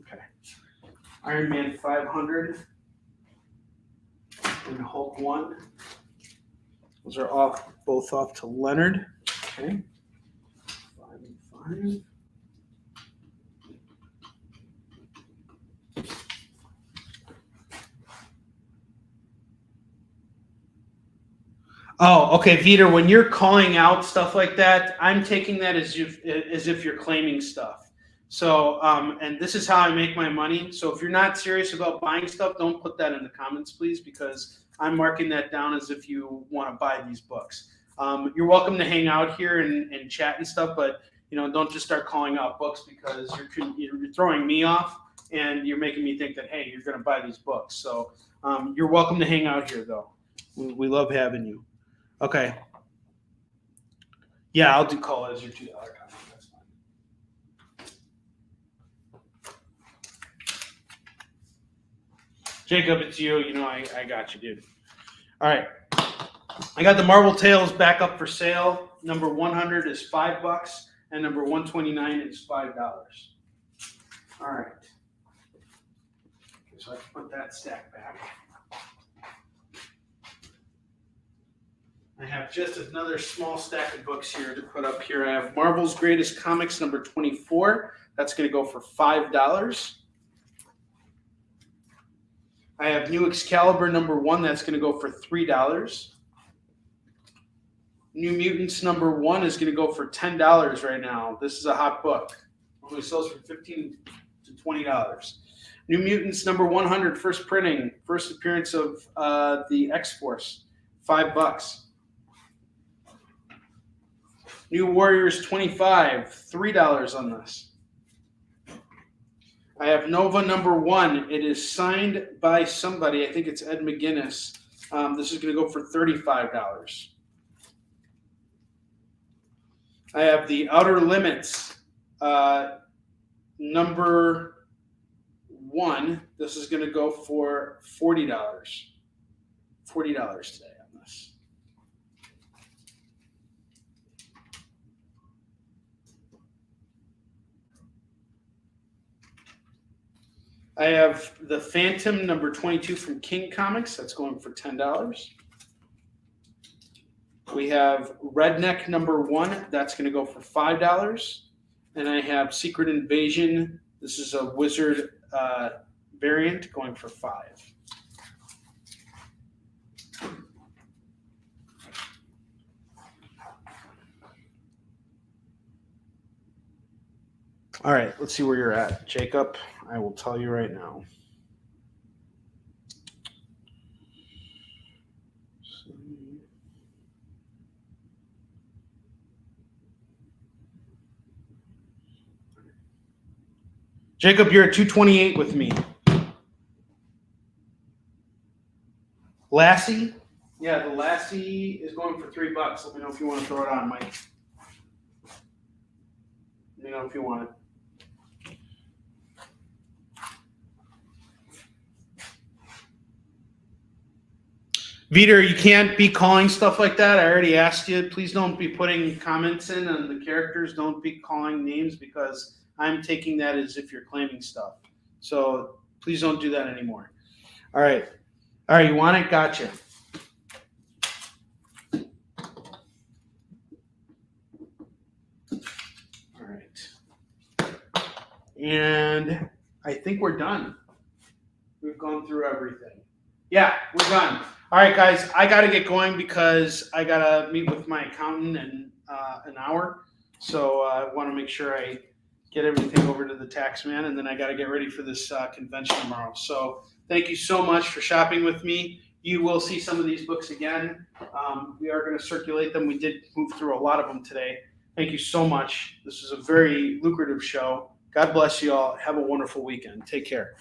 Okay. Iron Man 500 and Hulk 1. Those are both off to Leonard. Okay. 5 and 5. Oh, okay, Veter, when you're calling out stuff like that, I'm taking that as if you're claiming stuff. So, and this is how I make my money. So if you're not serious about buying stuff, don't put that in the comments, please, because I'm marking that down as if you want to buy these books. You're welcome to hang out here and chat and stuff, but don't just start calling out books because you're throwing me off and you're making me think that, hey, you're going to buy these books. So you're welcome to hang out here, though. We love having you. Okay. Yeah, I'll do call as your $2 comment. That's fine. Jacob, it's you. I got you, dude. All right. I got the Marvel Tales back up for sale. Number 100 is $5, and number 129 is $5. All right. Okay, so I can put that stack back. I have just another small stack of books here to put up here. I have Marvel's Greatest Comics, number 24. That's going to go for $5. I have New Excalibur, number 1. That's going to go for $3. New Mutants, number 1 is going to go for $10 right now. This is a hot book. Only sells for $15 to $20. New Mutants, number 100, first printing, first appearance of the X-Force, $5. New Warriors 25, $3 on this. I have Nova number 1. It is signed by somebody. I think it's Ed McGuinness. This is going to go for $35. I have the Outer Limits number 1. This is going to go for $40. $40 today on this. I have the Phantom number 22 from King Comics. That's going for $10. We have Redneck number 1. That's going to go for $5. And I have Secret Invasion. This is a Wizard variant going for $5. All right, let's see where you're at, Jacob. I will tell you right now. Jacob, you're at 228 with me. Lassie? Yeah, the Lassie is going for $3. Let me know if you want to throw it on, Mike. Let me know if you want it. Veter, you can't be calling stuff like that. I already asked you. Please don't be putting comments in on the characters. Don't be calling names because I'm taking that as if you're claiming stuff. So please don't do that anymore. All right. All right, you want it? Gotcha. All right. And I think we're done. We've gone through everything. Yeah, we're done. All right, guys, I got to get going because I got to meet with my accountant in an hour. So I want to make sure I get everything over to the tax man, and then I got to get ready for this convention tomorrow. So thank you so much for shopping with me. You will see some of these books again. We are going to circulate them. We did move through a lot of them today. Thank you so much. This was a very lucrative show. God bless you all. Have a wonderful weekend. Take care.